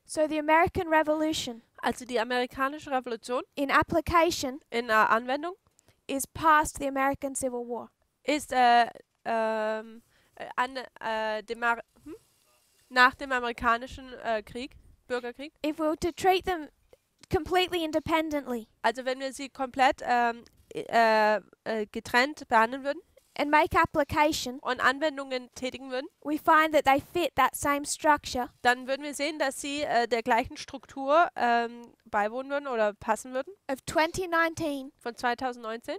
So the American Revolution Also die amerikanische Revolution in application in der Anwendung is past the American Civil War. ist nach dem amerikanischen Bürgerkrieg. If we were to treat them completely independently Also wenn wir sie komplett getrennt behandeln würden and make application, und Anwendungen tätigen würden, we find that they fit that same structure dann würden wir sehen, dass sie der gleichen Struktur beiwohnen würden oder passen würden. of 2019, Von 2019,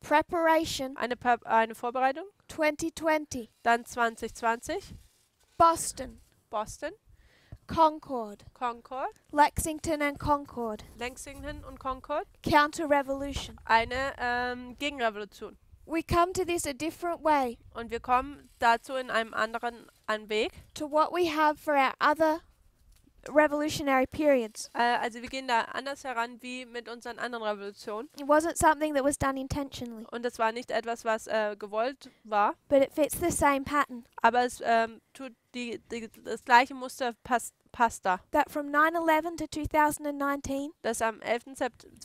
preparation, eine Vorbereitung, 2020, dann 2020, Boston, Boston, Concord, Concord, Lexington and Concord, Lexington und Concord, counter-revolution. eine Gegenrevolution. We come to this a different way Und wir kommen dazu in einem anderen Weg. to what we have for our other revolutionary periods. Also wir gehen da anders heran wie mit unseren anderen Revolutionen. It wasn't something that was done intentionally, Und das war nicht etwas, was gewollt war, but it fits the same pattern. aber es tut das gleiche Muster passt da. That from 9/11 to 2019, Das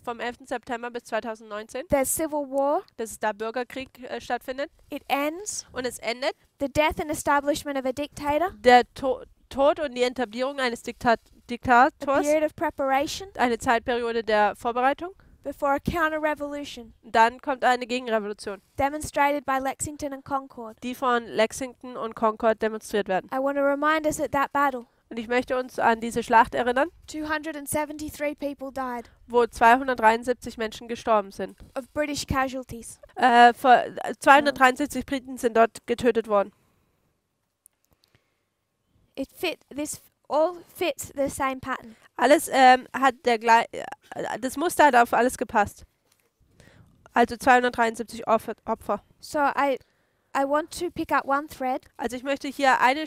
vom 11. September bis 2019, there's civil war. dass es da Bürgerkrieg stattfindet. It ends. Und es endet The death and establishment of a dictator. der Tod und die Etablierung eines A Diktators, period of preparation eine Zeitperiode der Vorbereitung. before a counter-revolution Dann kommt eine Gegenrevolution, demonstrated by Lexington and Concord. die von Lexington und Concord demonstriert werden. I want to remind us at that battle, Und Und ich möchte uns an diese Schlacht erinnern, 273 people died wo 273 Menschen gestorben sind. of British casualties. 273 Briten sind dort getötet worden. This all fits the same pattern. Alles das Muster hat auf alles gepasst. Also 273 Opfer. So I want to pick up one thread, Also ich möchte hier eine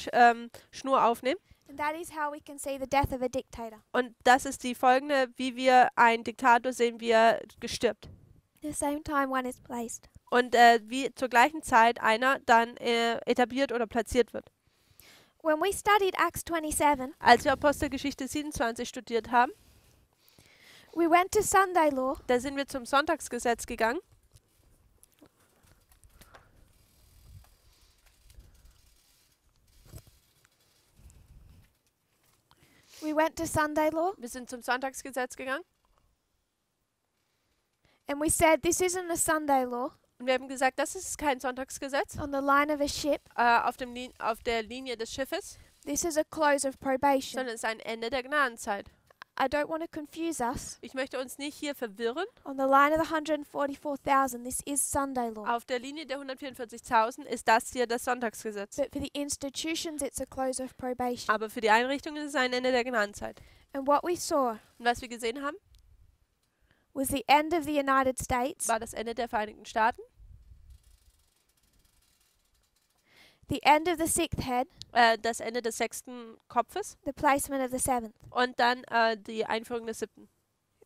Schnur aufnehmen. and that is how we can see the death of a dictator. Und das ist die folgende, wie wir einen Diktator sehen, wie er gestirbt. The same time one is placed. Und wie zur gleichen Zeit einer dann etabliert oder platziert wird. When we studied Acts 27, Als wir Apostelgeschichte 27 studiert haben, we went to Sunday law, da sind wir zum Sonntagsgesetz gegangen. Wir sind zum Sonntagsgesetz gegangen. and we said this isn't a Sunday law Und wir haben gesagt, das ist kein Sonntagsgesetz on the line of a ship. auf der Linie des Schiffes, This is a close of probation. sondern es ist ein Ende der Gnadenzeit. I don't want to confuse us. Ich möchte uns nicht hier verwirren. On the line of the 144,000, this is Sunday law. Auf der Linie der 144.000 ist das hier das Sonntagsgesetz. But for the institutions, it's a close of probation. Aber für die Einrichtungen ist es ein Ende der Gnadenzeit. And what we saw Und was wir gesehen haben, was the end of the United States, war das Ende der Vereinigten Staaten, the end of the sixth head, das Ende des 6. Kopfes the placement of the seventh. und dann die Einführung des 7.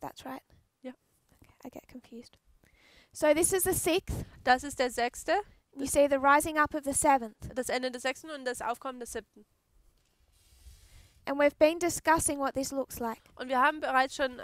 That's right. Yeah. Okay, I get confused. So this is the sixth. Das ist der 6., You see the rising up of the seventh. das Ende des 6. und das Aufkommen des 7. And we've been discussing what this looks like. Und wir haben bereits schon,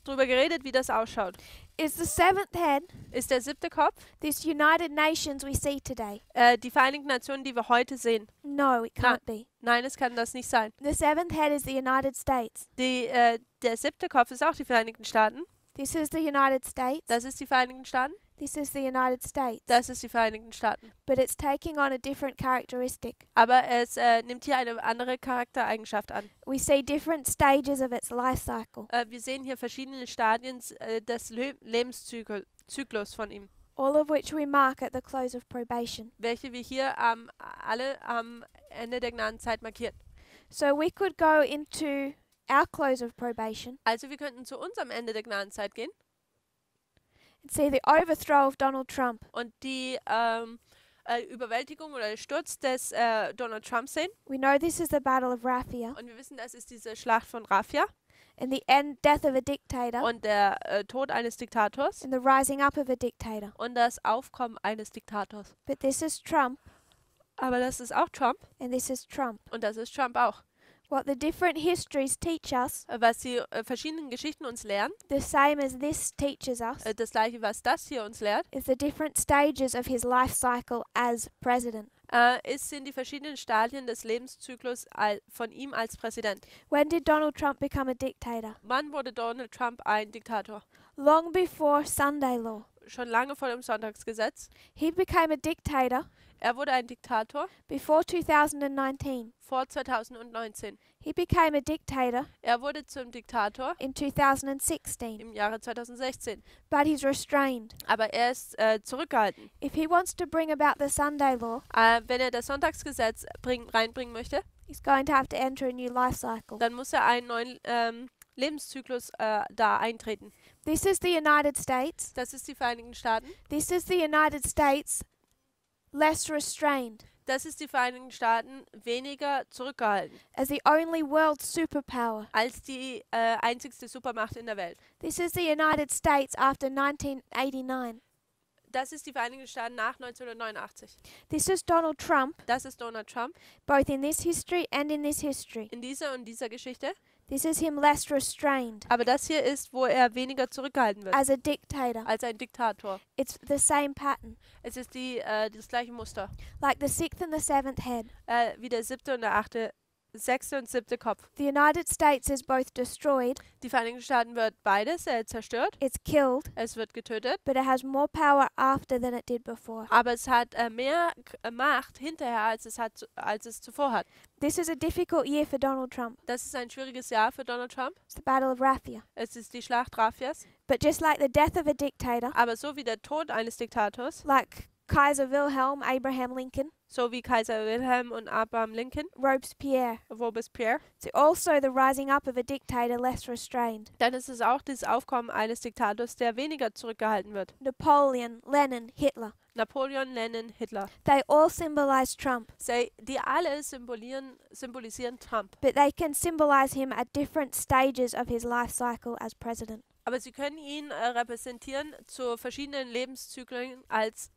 darüber geredet, wie das ausschaut. Is the seventh head Ist der 7. Kopf this United Nations we see today? die Vereinigten Nationen, die wir heute sehen? No, it can't be. Nein, es kann das nicht sein. The seventh head is the United States. Der 7. Kopf ist auch die Vereinigten Staaten. This is the United States. Das ist die Vereinigten Staaten. This is the United States. Das ist die Vereinigten Staaten. But it's taking on a different characteristic. Aber es nimmt hier eine andere Charaktereigenschaft an. We see different stages of its life cycle, Wir sehen hier verschiedene Stadien des Lebenszyklus von ihm, all of which we mark at the close of probation. welche wir hier alle am Ende der Gnadenzeit markieren. So we could go into our close of probation Also wir könnten zu unserem Ende der Gnadenzeit gehen and see the overthrow of Donald Trump. und die Überwältigung oder Sturz des Donald Trump sehen. We know this is the Battle of Raphia Und wir wissen, das ist diese Schlacht von Raphia and the death of a dictator und der Tod eines Diktators and the rising up of a dictator. und das Aufkommen eines Diktators. But this is Trump Aber das ist auch Trump and this is Trump. und das ist Trump auch. What the different histories teach us, Was die verschiedenen Geschichten uns lehren, the same as this teaches us, das gleiche, was das hier uns lehrt, is the different stages of his life cycle as president. sind die verschiedenen Stadien des Lebenszyklus von ihm als Präsident. When did Donald Trump become a dictator? Wann wurde Donald Trump ein Diktator? Long before Sunday law. Schon lange vor dem Sonntagsgesetz. He became a dictator Er wurde ein Diktator before 2019. vor 2019. He became a dictator Er wurde zum Diktator in 2016. im Jahre 2016. But he's restrained. Aber er ist zurückgehalten. If he wants to bring about the Sunday law, Wenn er das Sonntagsgesetz reinbringen möchte, he's going to have to enter a new life cycle. dann muss er einen neuen Lebenszyklus da eintreten. This is the United States. Das ist die Vereinigten Staaten. This is the United States less restrained Das ist die Vereinigten Staaten weniger zurückgehalten as the only world superpower. als die einzigste Supermacht in der Welt. This is the United States after 1989. Das ist die Vereinigten Staaten nach 1989. This is Donald Trump, Das ist Donald Trump both in this history and in this history. in dieser und dieser Geschichte. This is him less restrained Aber das hier ist, wo er weniger zurückgehalten wird as a dictator. als ein Diktator. It's the same pattern, Es ist das gleiche Muster, like the sixth and the seventh head. wie der 7. und der 8. sechste und siebte Kopf. The United States is both destroyed, Die Vereinigten Staaten wird beides zerstört, it's killed, es wird getötet, but it has more power after than it did before. aber es hat mehr Macht hinterher, als es zuvor hat. This is a difficult year for Donald Trump. Das ist ein schwieriges Jahr für Donald Trump. It's the Battle of Raphia. Es ist die Schlacht Rafias. But just like the death of a dictator, Aber so wie der Tod eines Diktators, like Kaiser Wilhelm Abraham Lincoln, so wie Kaiser Wilhelm und Abraham Lincoln, Robespierre, Robespierre, so also the rising up of a dictator less restrained. dann ist es auch das Aufkommen eines Diktators, der weniger zurückgehalten wird. Napoleon, Lenin, Hitler. Napoleon, Lenin, Hitler. They all symbolize Trump, Die alle symbolisieren Trump. but they can symbolize him at different stages of his life cycle as president. Aber sie können ihn repräsentieren zu verschiedenen Lebenszyklen als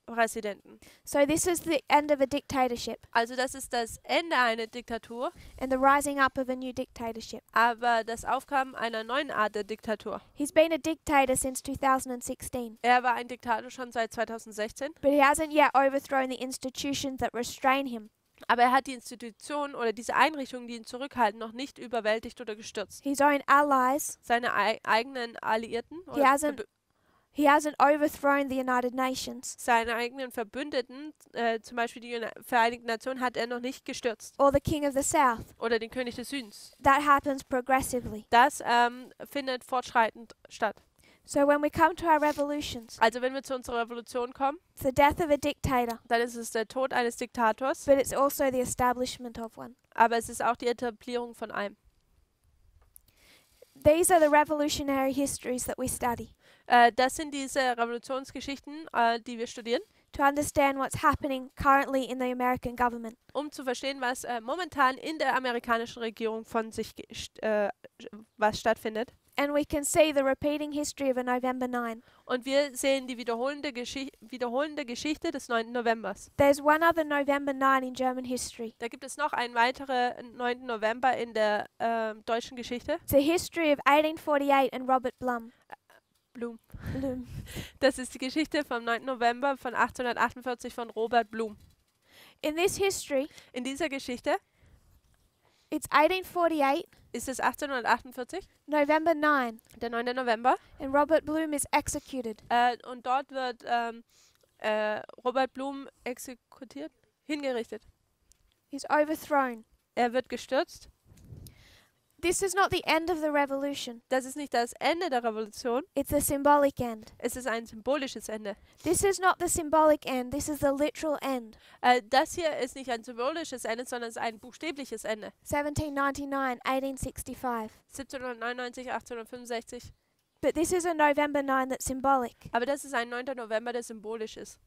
Präsidenten. So this is the end of a dictatorship Also das ist das Ende einer Diktatur, and the rising up of a new dictatorship. aber das Aufkommen einer neuen Art der Diktatur. He's been a dictator since 2016, Er war ein Diktator schon seit 2016, but he hasn't yet overthrown the institutions that restrain him. aber er hat die Institutionen oder diese Einrichtungen, die ihn zurückhalten, noch nicht überwältigt oder gestürzt. His own allies, Seine eigenen Alliierten he hasn't overthrown the United Nations seine eigenen Verbündeten, zum Beispiel die Vereinigten Nationen, hat er noch nicht gestürzt. or the King of the South. Oder den König des Südens. That happens progressively. Das findet fortschreitend statt. So when we come to our revolutions, Also wenn wir zu unserer Revolution kommen, it's the death of a dictator, dann ist es der Tod eines Diktators, but it's also the establishment of one. aber es ist auch die Etablierung von einem. These are the revolutionary histories that we study Das sind diese Revolutionsgeschichten, die wir studieren, to understand what's happening currently in the American government. um zu verstehen, was momentan in der amerikanischen Regierung was stattfindet. And we can see the repeating history of a November 9. Und wir sehen die wiederholende Geschichte des 9. Novembers. There's one other November 9 in German history. Da gibt es noch einen weiteren 9. November in der deutschen Geschichte. It's the history of 1848 and Robert Blum. Blum. Blum. Das ist die Geschichte vom 9. November von 1848 von Robert Blum. In this history, In dieser Geschichte it's 1848, ist es 1848, November 9, der 9. November, and Robert Blum is executed. und dort wird Robert Blum hingerichtet. He's overthrown. Er wird gestürzt. This is not the end of the revolution. Das ist nicht das Ende der Revolution, It's a symbolic end. es ist ein symbolisches Ende. This is not the symbolic end. This is the literal end. Das hier ist nicht ein symbolisches Ende, sondern es ist ein buchstäbliches Ende. 1799, 1865. 1799, 1865. But this is a November 9 that's symbolic. Aber das ist ein 9. November, der symbolisch ist.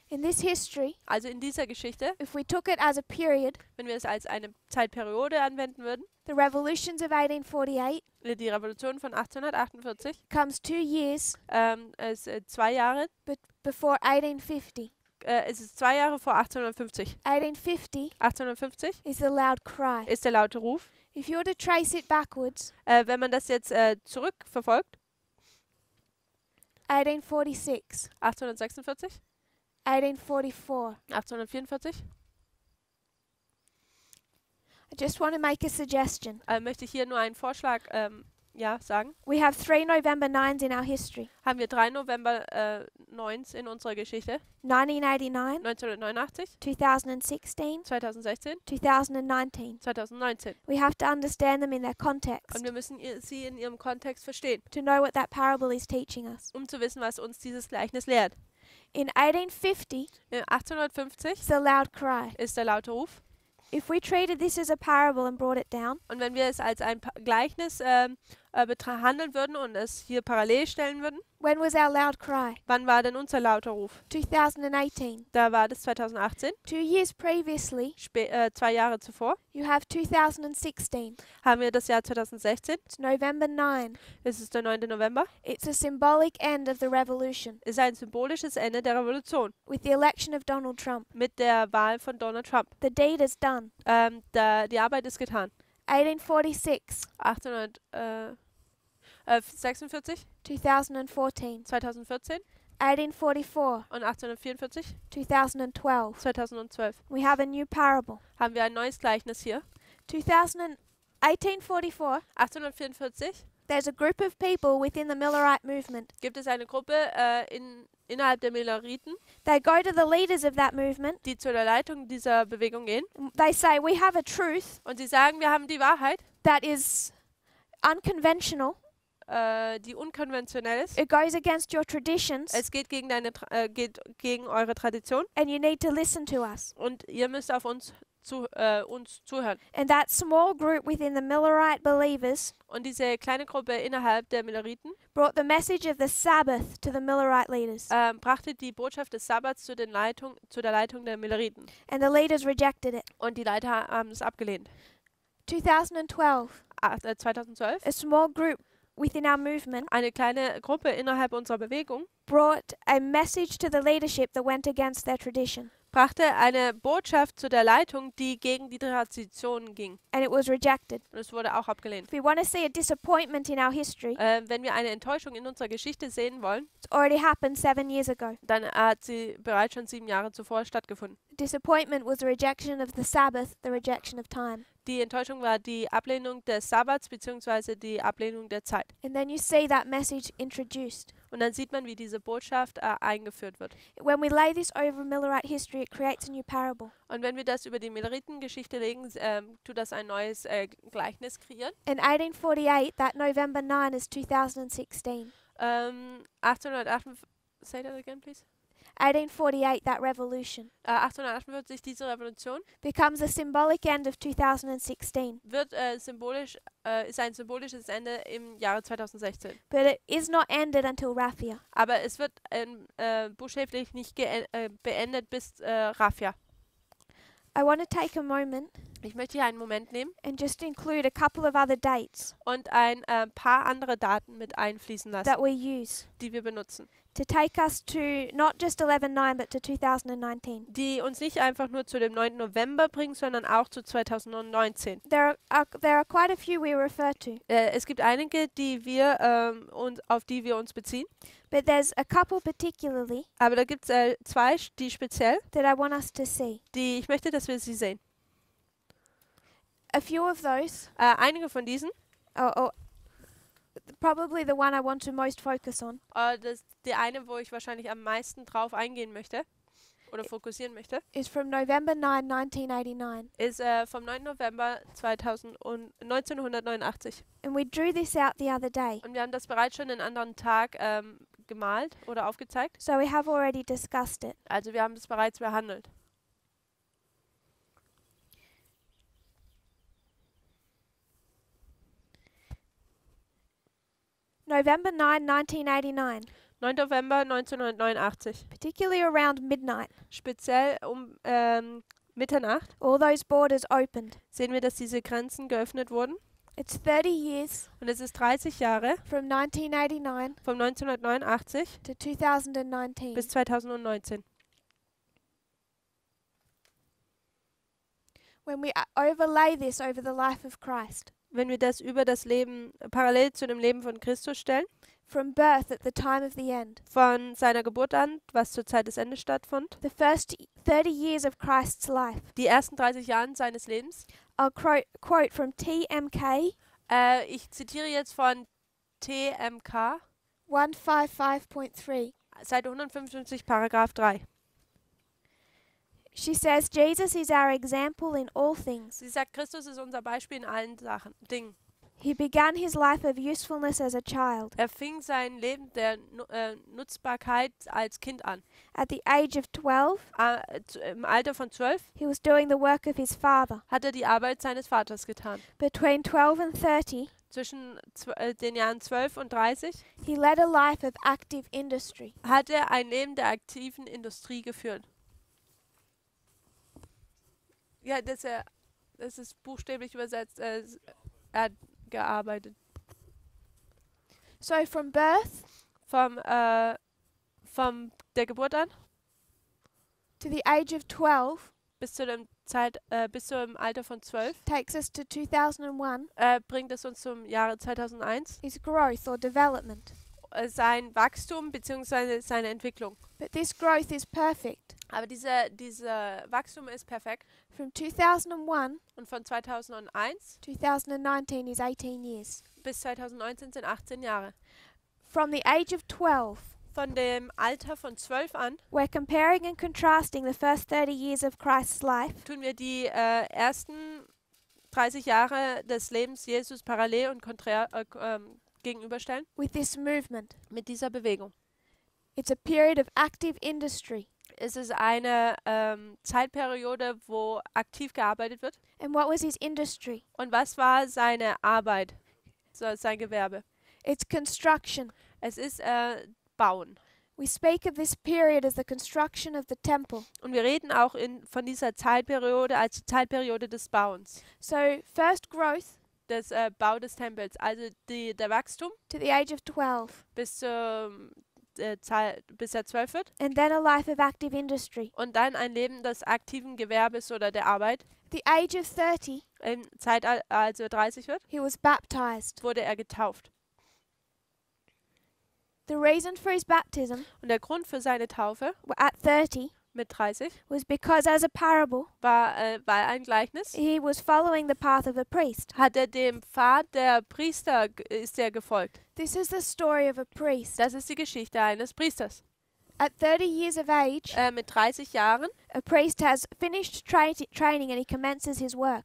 In this history, Also in dieser Geschichte, if we took it as a period, wenn wir es als eine Zeitperiode anwenden würden, the revolutions of 1848 die Revolution von 1848, comes 2 years es 2 Jahre, before 1850. es ist 2 Jahre vor 1850. 1850 1850 is the loud cry. ist der laute Ruf. If you were to trace it backwards, Wenn man das jetzt zurückverfolgt, 1846, 1846, 1844. 1844, I just want to make a suggestion. möchte ich hier nur einen Vorschlag sagen. We have 3 November 9s in our history. Haben wir 3 November 9 in unserer Geschichte. 1989, 1989, 2016, 2016, 2019. 2019. We have to understand them in their Und context wir müssen sie in ihrem Kontext verstehen, to know what that parable is teaching us. um zu wissen, was uns dieses Gleichnis lehrt. In 1850, 1850 it's a loud cry. ist der laute Ruf. If we treated this as a parable and brought it down, Und wenn wir es als ein Gleichnis handeln würden und es hier parallel stellen würden, when was our loud cry? wann war denn unser lauter Ruf? 2018. Da war das 2018, 2 years previously, 2 Jahre zuvor. you have 2016. Haben wir das Jahr 2016, It's November 9. es ist der 9. November, It's a symbolic end of the revolution ist ein symbolisches Ende der Revolution with the election of Donald Trump. mit der Wahl von Donald Trump. The deed is done. Die Arbeit ist getan. 1846, 1846, 2014, 2014, 1844, und 1844, 2012. 2012, We have a new parable. haben wir ein neues Gleichnis hier. 1844, 1844 there's a group of people within the Millerite movement. gibt es eine Gruppe innerhalb der Milleriten, They go to the leaders of that movement. die zu der Leitung dieser Bewegung gehen. They say, we have a truth Und sie sagen, wir haben die Wahrheit, that is unconventional. die unkonventionell ist. It goes against your traditions, Es geht gegen, geht gegen eure Tradition and you need to listen to us. und ihr müsst auf uns zuhören. And that small group within the Millerite believers Und diese kleine Gruppe innerhalb der Milleriten brought the message of the Sabbath to the Millerite leaders. brachte die Botschaft des Sabbats zu der Leitung der Milleriten. And the leaders rejected it. Und die Leiter haben es abgelehnt. 2012, 2012 a small group within our movement eine kleine Gruppe innerhalb unserer Bewegung brought a message to the leadership that went against their tradition. brachte eine Botschaft zu der Leitung, die gegen die Tradition ging. And it was rejected. Und es wurde auch abgelehnt. If we want to see a disappointment in our history, Wenn wir eine Enttäuschung in unserer Geschichte sehen wollen, it's already happened 7 years ago. dann hat sie bereits schon 7 Jahre zuvor stattgefunden. Disappointment was the rejection of the Sabbath, the rejection of time. Die Enttäuschung war die Ablehnung des Sabbats bzw. die Ablehnung der Zeit. And then you see that message introduced. Und dann sieht man, wie diese Botschaft eingeführt wird. When we lay this over Millerite history, it creates a new parable. Und wenn wir das über die Milleritengeschichte legen, tut das ein neues Gleichnis kreieren. In 1848, that November 9 is 2016. 1848, say that again, please. 1848, that revolution, 1848, diese Revolution becomes a symbolic end of 2016. wird ist ein symbolisches Ende im Jahre 2016. But it is not ended until Raphia. Aber es wird buchstäblich nicht beendet bis Raphia. I want to take a moment Ich möchte hier einen Moment nehmen and just include a couple of other dates und ein paar andere Daten mit einfließen lassen, that we use die wir benutzen, to take us to not just 11/9 but to 2019. die uns nicht einfach nur zu dem 9. November bringen, sondern auch zu 2019. There are quite a few we refer to, Es gibt einige, auf die wir uns beziehen, but there's a couple particularly aber da gibt es zwei, die speziell, that I want us to see. die ich möchte, dass wir sie sehen. A few of those, Einige von diesen, or probably the one I want to most focus on, die eine, wo ich wahrscheinlich am meisten drauf eingehen möchte oder fokussieren möchte, is from November 9, 1989. ist vom 9. November 1989. And we drew this out the other day, Und wir haben das bereits schon einen anderen Tag gemalt oder aufgezeigt. so we have already discussed it. Also wir haben das bereits behandelt. November 9, 1989, 9. November 1989. particularly around midnight, Speziell um Mitternacht all those borders opened. sehen wir, dass diese Grenzen geöffnet wurden. It's 30 years Und es ist 30 Jahre from 1989 von 1989 to 2019. bis 2019. When we overlay this over the life of Christ, Wenn wir das über das Leben, parallel zu dem Leben von Christus stellen, from birth at the time of the end, von seiner Geburt an, was zur Zeit des Endes stattfand, the first 30 years of Christ's life, die ersten 30 Jahre seines Lebens, I'll quote from TMK ich zitiere jetzt von TMK, 155.3. Seite 155, Paragraph 3. She says, Jesus is our example in all things. Sie sagt, Christus ist unser Beispiel in allen Dingen. He began his life of usefulness as a child. Er fing sein Leben der Nutzbarkeit als Kind an. At the age of 12, Im Alter von 12 he was doing the work of his father. hat er die Arbeit seines Vaters getan. Between 12 and 30, Zwischen den Jahren 12 und 30 he led a life of active industry. hat er ein Leben der aktiven Industrie geführt. Ja, das ist buchstäblich übersetzt. Er hat gearbeitet. So from birth Vom der Geburt an to the age of 12 bis zum Alter von 12 takes us to 2001 bringt es uns zum Jahre 2001 is growth or development. sein Wachstum bzw. seine Entwicklung. But this growth is perfect. Aber diese Wachstum ist perfekt. From 2001, Und von 2001 2019 is 18 years. bis 2019 sind 18 Jahre. From the age of 12, Von dem Alter von 12 an we're comparing and contrasting the first 30 years of Christ's life tun wir die ersten 30 Jahre des Lebens Jesus parallel und konträr gegenüberstellen with this movement. mit dieser Bewegung. It's a period of active industry. Es ist eine Zeitperiode, wo aktiv gearbeitet wird. And what was his industry? Und was war seine Arbeit, sein Gewerbe? It's construction. Es ist Bauen. We speak of this period as the construction of the temple. Und wir reden auch von dieser Zeitperiode als die Zeitperiode des Bauens, So, first growth des Bau des Tempels. Also der Wachstum to the age of 12, bis er 12 wird. and then a life of active industry. Und dann ein Leben des aktiven Gewerbes oder der Arbeit. The age of 30, Im Zeitalter, als er 30 wird, he was baptized. wurde er getauft. The reason for his baptism Und der Grund für seine Taufe at 30 mit 30 was because, as a parable, war ein Gleichnis. he was following the path of a priest. Hat er dem Pfad der Priester ist er gefolgt. This is the story of a priest. Das ist die Geschichte eines Priesters. At 30 years of age, Mit 30 Jahren, a priest has finished training and he commences his work.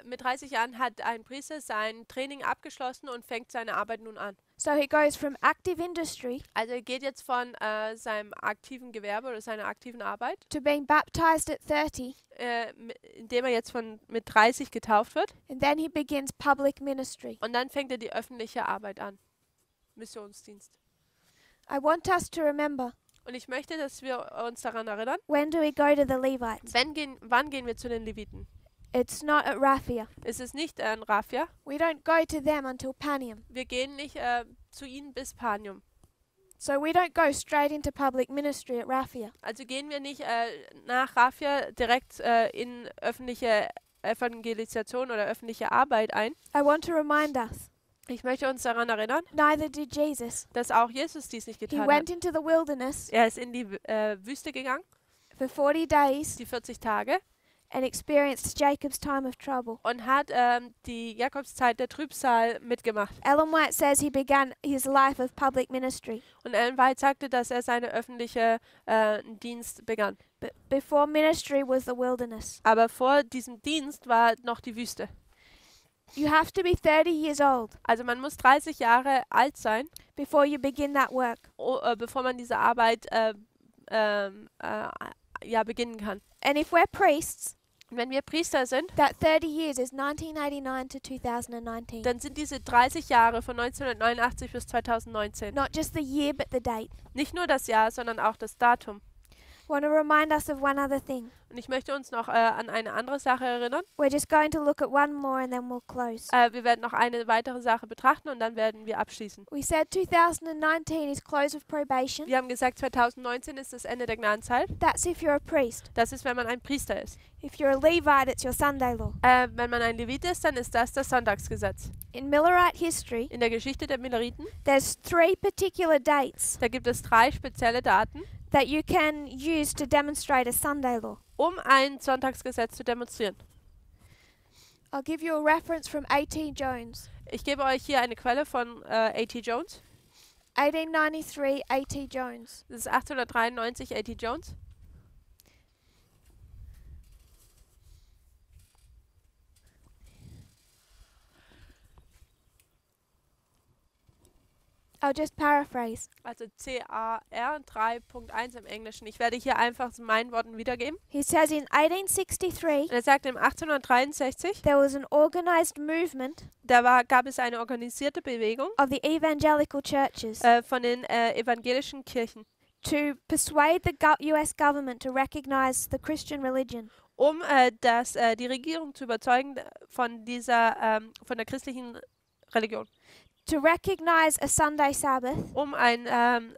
mit 30 Jahren hat ein Priester sein Training abgeschlossen und fängt seine Arbeit nun an. So he goes from active industry Also er geht jetzt von seinem aktiven Gewerbe oder seiner aktiven Arbeit, to being baptized at 30, indem er jetzt mit 30 getauft wird. and then he begins public ministry. Und dann fängt er die öffentliche Arbeit an. Missionsdienst. I want us to remember, Und ich möchte, dass wir uns daran erinnern, when do we go to the Levites? wann gehen wir zu den Leviten? It's not at Raphia. Es ist nicht in Raphia. We don't go to them until Panium. Wir gehen nicht zu ihnen bis Panium. So we don't go straight into public ministry at Raphia. Also gehen wir nicht nach Raphia direkt in öffentliche Evangelisation oder öffentliche Arbeit ein. I want to remind us, Ich möchte uns daran erinnern, neither did Jesus. dass auch Jesus dies nicht He getan went hat. into the wilderness Er ist in die Wüste gegangen, for 40 days die 40 Tage, and experienced Jacob's time of trouble. und hat die Jakobszeit der Trübsal mitgemacht. Ellen White says he began his life of public ministry. Und Ellen White sagte, dass er seine öffentliche Dienst begann. But before ministry was the wilderness. Aber vor diesem Dienst war noch die Wüste. You have to be 30 years old Also man muss 30 Jahre alt sein, before you begin that work. bevor man diese Arbeit beginnen kann. And if we're priests, Und wenn wir Priester sind, that 30 years is 1989 to 2019. dann sind diese 30 Jahre von 1989 bis 2019 Not just the year, but the date. nicht nur das Jahr, sondern auch das Datum. I want to remind us of one other thing. Und ich möchte uns noch an eine andere Sache erinnern. We're just going to look at one more and then we'll close. Wir werden noch eine weitere Sache betrachten und dann werden wir abschließen. We said 2019 is close of probation. Wir haben gesagt, 2019 ist das Ende der Gnadenzeit. That's if you're a priest. Das ist, wenn man ein Priester ist. If you're a Levite, it's your Sunday law. Wenn man ein Levit ist, dann ist das das Sonntagsgesetz. In Millerite history, In der Geschichte der Milleriten, there's 3 particular dates da gibt es 3 spezielle Daten, that you can use to demonstrate a Sunday law. um ein Sonntagsgesetz zu demonstrieren. I'll give you a reference from A.T. Jones. Ich gebe euch hier eine Quelle von A.T. Jones. 1893, A.T. Jones. Das ist 1893 A.T. Jones. I'll just paraphrase. Also CAR 3.1 im Englischen. Ich werde hier einfach zu meinen Worten wiedergeben. He says in 1863, Und er sagt, im 1863, there was an organized movement gab es eine organisierte Bewegung of the evangelical churches von den evangelischen Kirchen, to persuade the US government to recognize the Christian religion. um die Regierung zu überzeugen von der christlichen Religion. to recognize a Sunday Sabbath um einen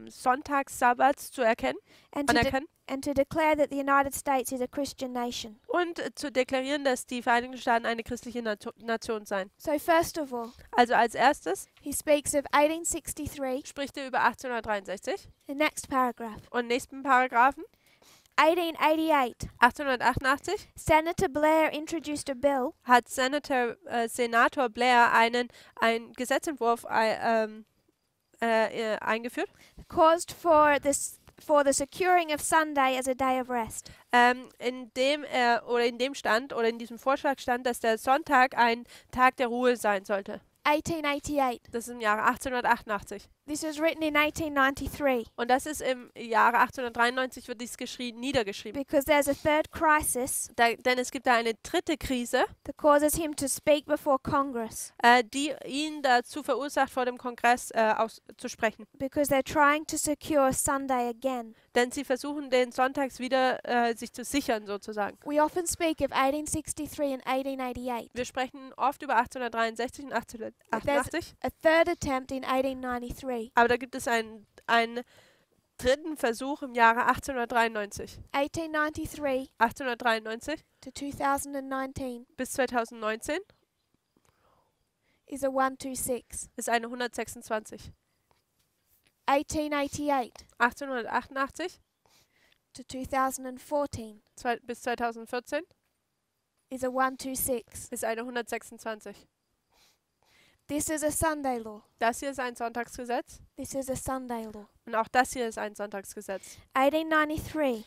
Sonntagssabbat zu erkennen, and to, anerkennen and to declare that the United States is a Christian nation. und zu deklarieren, dass die Vereinigten Staaten eine christliche Nation seien. So first of all, Also als erstes he speaks of 1863, spricht er über 1863 the next paragraph. und nächsten Paragraphen 1888, 1888 Senator Blair introduced a bill hat Senator Blair einen Gesetzentwurf eingeführt, caused for the securing of Sunday as a day of rest. in dem in diesem Vorschlag stand, dass der Sonntag ein Tag der Ruhe sein sollte. 1888. Das ist im Jahre 1888. This was written in 1893 Und das ist im Jahre 1893 wird dies niedergeschrieben. because there's a third crisis Denn es gibt da eine dritte Krise, that causes him to speak before Congress die ihn dazu verursacht, vor dem Kongress auszusprechen. because they're trying to secure Sunday again. Denn sie versuchen, den Sonntags wieder sich zu sichern, sozusagen. We often speak of 1863 and 1888. Wir sprechen oft über 1863 und 1888, A third attempt in 1893. aber da gibt es einen dritten Versuch im Jahre 1893. 1893 1893 to 2019 bis 2019 is a 126. ist eine 126. 1888 1888 to 2014 bis 2014 is a 126. ist eine 126. This is a Sunday law. Das hier ist ein Sonntagsgesetz This is a Sunday law. und auch das hier ist ein Sonntagsgesetz. 1893,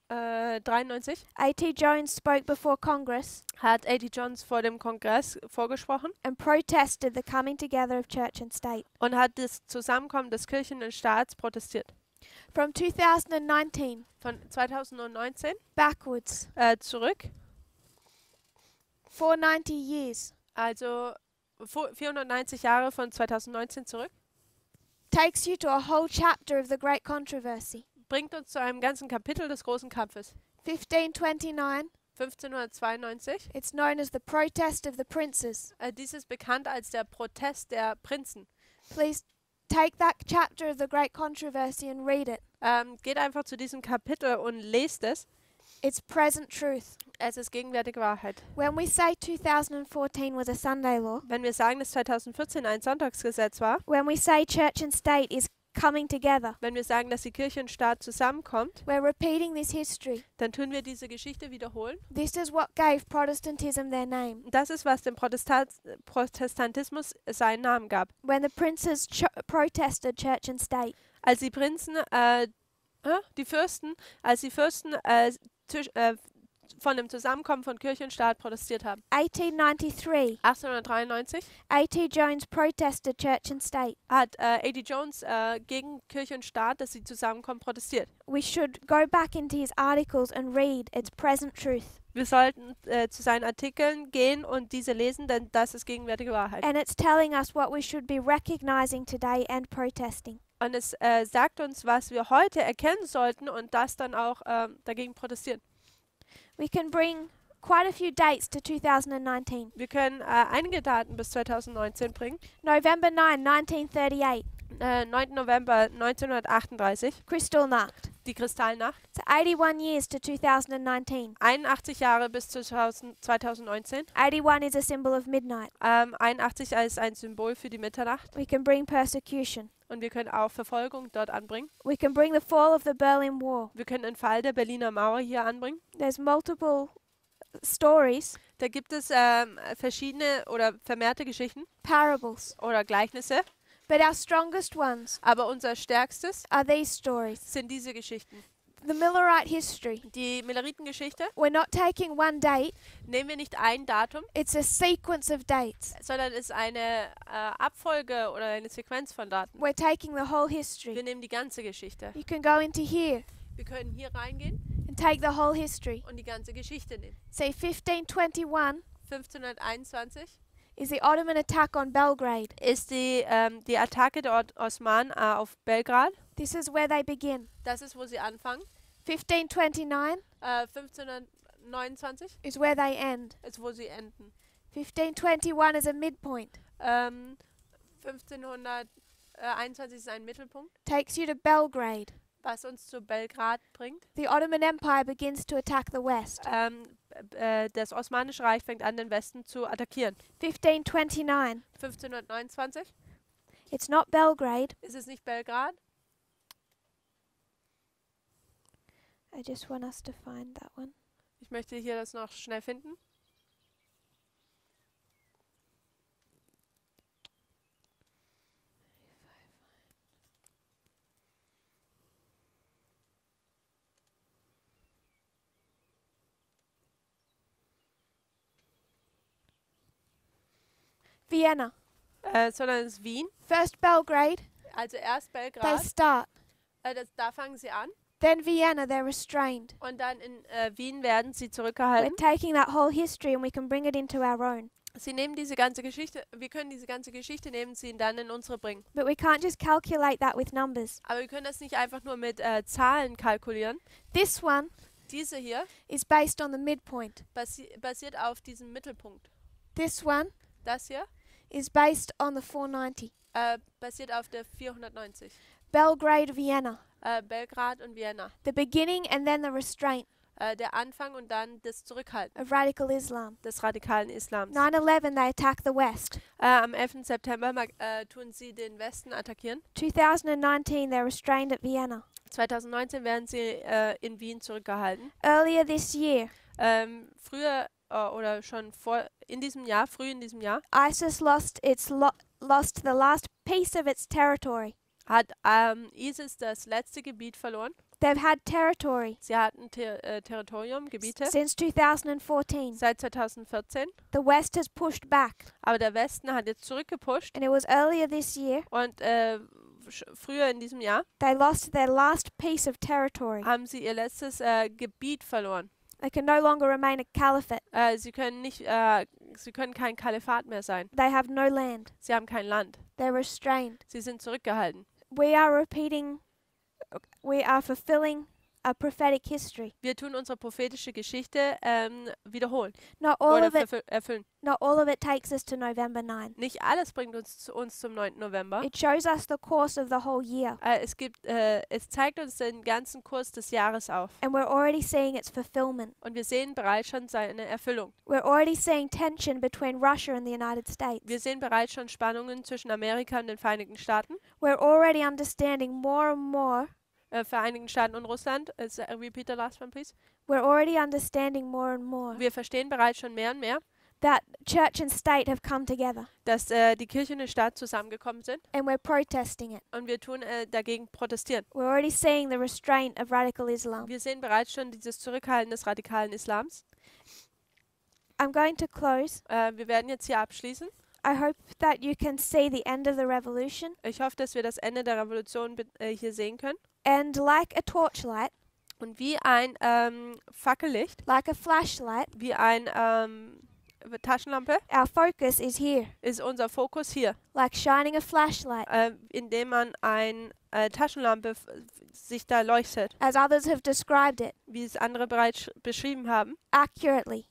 1893 A.T. Jones spoke before Congress hat A.T. Jones vor dem Kongress vorgesprochen and protested the coming together of church and state. und hat das Zusammenkommen des Kirchen und Staats protestiert. From 2019 Von 2019 backwards, zurück, 490 years, also 490 Jahre von 2019 zurück, takes you to a whole chapter of the great controversy. bringt uns zu einem ganzen Kapitel des großen Kampfes. 1529, 1592, it's known as the protest of the princes. dies ist bekannt als der Protest der Prinzen. Please take that chapter of the great controversy and read it. Geht einfach zu diesem Kapitel und lest es. It's present truth. Es ist gegenwärtige Wahrheit. When we say 2014 was a Sunday law, Wenn wir sagen, dass 2014 ein Sonntagsgesetz war, when we say church and state is coming together, wenn wir sagen, dass die Kirche und Staat zusammenkommt, we're repeating this history. dann tun wir diese Geschichte wiederholen. This is what gave Protestantism their name. Das ist, was dem Protestantismus seinen Namen gab. When the princes protested church and state. Als die Prinzen, die Fürsten von dem Zusammenkommen von Kirche und Staat protestiert haben. 1893, 1893 A.T. Jones protested church and state. hat A.D. Jones gegen Kirche und Staat, dass sie zusammenkommen, protestiert. We should go back into his articles and read its present truth. Wir sollten zu seinen Artikeln gehen und diese lesen, denn das ist gegenwärtige Wahrheit. And it's telling us what we should be recognizing today and protesting. Und es sagt uns, was wir heute erkennen sollten und das dann auch dagegen protestieren. We can bring quite a few dates to 2019. Wir können einige Daten bis 2019 bringen. November 9, 1938, 9. November 1938, Kristallnacht. die Kristallnacht. So 81 years to 2019. 81 Jahre bis zu 2019. 81 is a symbol of midnight. 81 als ein Symbol für die Mitternacht. We can bring persecution. Und wir können auch Verfolgung dort anbringen. We can bring the fall of the Berlin Wall. Wir können den Fall der Berliner Mauer hier anbringen. There's multiple stories, Da gibt es verschiedene oder vermehrte Geschichten parables, oder Gleichnisse. but our strongest ones Aber unser stärkstes are these stories. sind diese Geschichten. The Millerite history. Die Milleritengeschichte We're not taking one date, nehmen wir nicht ein Datum, it's a sequence of dates. sondern es ist eine Abfolge oder eine Sequenz von Daten. We're taking the whole Wir history. nehmen die ganze Geschichte. You can go into here Wir können hier reingehen and take the whole history. und die ganze Geschichte nehmen. Say 1521 1521 is the Ottoman attack on Belgrade. ist die Attacke der Osmanen auf Belgrad. This is where they begin. Das ist, wo sie anfangen. 1529 1529 is where they end. ist, wo sie enden. 1521 is a midpoint. 1521 ist ein Mittelpunkt, takes you to Belgrade. was uns zu Belgrad bringt. The Ottoman Empire begins to attack the West. Das Osmanische Reich fängt an, den Westen zu attackieren. 1529. 1529 It's not Belgrade. ist es nicht Belgrad. I just want us to find that one. Ich möchte hier das noch schnell finden. Vienna. Sondern es ist Wien. First Belgrade, Also erst they Belgrad, start. da fangen sie an. Then Vienna, they're restrained. Und dann in Wien werden sie We're zurückgehalten. taking that whole history and we can bring it into our own. Sie nehmen diese ganze Geschichte, wir können diese ganze Geschichte nehmen, sie dann in unsere bringen. But we can't just calculate that with numbers. Aber wir können das nicht einfach nur mit Zahlen kalkulieren. This one Diese hier is based on the midpoint. basiert auf diesem Mittelpunkt. This one Das hier is based on the 490. basiert auf der 490. Belgrade, Vienna. Belgrad und Vienna. The beginning and then the restraint Der Anfang und dann das Zurückhalten of radical Islam. des radikalen Islams. 9/11, they attack the West. Am 11. September tun sie den Westen attackieren. 2019, they're restrained at Vienna. 2019 werden sie in Wien zurückgehalten. Earlier this year, Früher oder schon früh in diesem Jahr, ISIS lost the last piece of its territory. hat ISIS das letzte Gebiet verloren. They've had territory Sie hatten Territorium, Gebiete, since 2014. seit 2014. The West has pushed back, Aber der Westen hat jetzt zurückgepusht. and it was earlier this year Und früher in diesem Jahr they lost their last piece of territory. haben sie ihr letztes Gebiet verloren. They can no longer remain a caliphate. Sie können kein Kalifat mehr sein. They have no land. Sie haben kein Land. They're restrained. Sie sind zurückgehalten. We are fulfilling a prophetic history. Wir tun unsere prophetische Geschichte wiederholen Not all oder of it erfüllen. Not all of it takes us to November 9. Nicht alles bringt uns zum 9. November. It shows us the course of the whole year. Es zeigt uns den ganzen Kurs des Jahres auf. And we're already seeing its fulfillment. Und wir sehen bereits schon seine Erfüllung. We're already seeing tension between Russia and the United States. Wir sehen bereits schon Spannungen zwischen Amerika und den Vereinigten Staaten. We're already understanding more and more. Vereinigten Staaten und Russland. Repeat the last one, please. We're already understanding more and more Wir verstehen bereits schon mehr und mehr, that church and state have come together. dass die Kirche und der Staat zusammengekommen sind. And we're protesting it. Und wir tun dagegen protestieren. We're already seeing the restraint of radical Islam. Wir sehen bereits schon dieses Zurückhalten des radikalen Islams. I'm going to close. Wir werden jetzt hier abschließen. I hope that you can see the end of the revolution. Ich hoffe, dass wir das Ende der Revolution hier sehen können. And like a torchlight, Und wie ein Fackellicht, like a flashlight, wie ein Taschenlampe, our focus is here. ist unser Fokus hier. Like shining a flashlight, Indem man eine Taschenlampe sich da leuchtet, as others have described it wie es andere bereits beschrieben haben, accurately.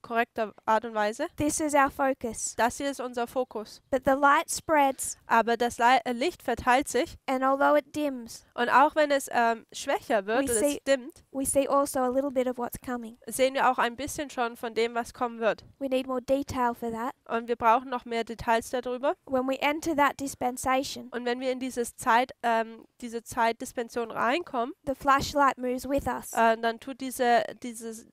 korrekter Art und Weise. This is our focus. Das hier ist unser Fokus. But the light spreads, Aber das Licht verteilt sich and although it dims, und auch wenn es schwächer wird We oder see- es dimmt, we see also a little bit of what's coming. sehen wir auch ein bisschen schon von dem, was kommen wird. We need more detail for that. Und wir brauchen noch mehr Details darüber. When we enter that dispensation, Und wenn wir in diese Zeitdispensation reinkommen, the flashlight moves with us, dann tut diese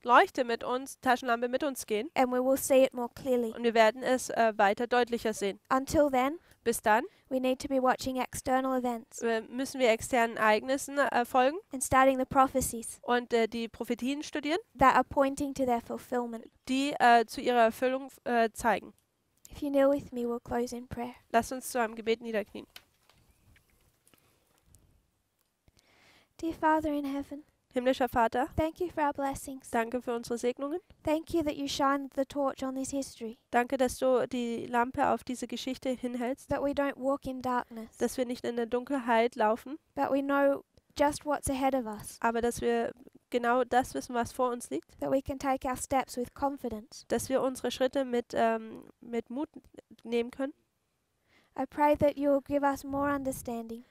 Leuchte mit uns, Taschenlampe mit uns gehen. and we will see it more clearly. Und wir werden es weiter deutlicher sehen. Until then, Bis dann we need to be watching external events müssen wir externen Ereignissen folgen and studying the prophecies und die Prophetien studieren, that are pointing to their fulfillment. die zu ihrer Erfüllung zeigen. If you kneel with me, we'll close in prayer. Lasst uns zu einem Gebet niederknien. Dear Father in heaven, Himmlischer Vater, thank you for our blessings. danke für unsere Segnungen. Thank you that you shine the torch on this history, Danke, dass du die Lampe auf diese Geschichte hinhältst, that we don't walk in darkness, dass wir nicht in der Dunkelheit laufen, but we know just what's ahead of us, aber dass wir genau das wissen, was vor uns liegt, that we can take our steps with confidence, dass wir unsere Schritte mit Mut nehmen können, I pray that you'll give us more understanding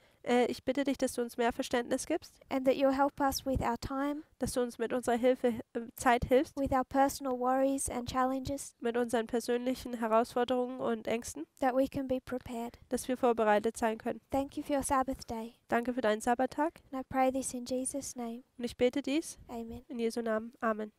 Ich bitte dich, dass du uns mehr Verständnis gibst, and that you'll help us with our time, dass du uns mit unserer Zeit hilfst, with our personal worries and challenges, mit unseren persönlichen Herausforderungen und Ängsten, that we can be prepared. dass wir vorbereitet sein können. Thank you for your Sabbath day. Danke für deinen Sabbattag And I pray this in Jesus' name. und ich bete dies Amen. in Jesu Namen. Amen.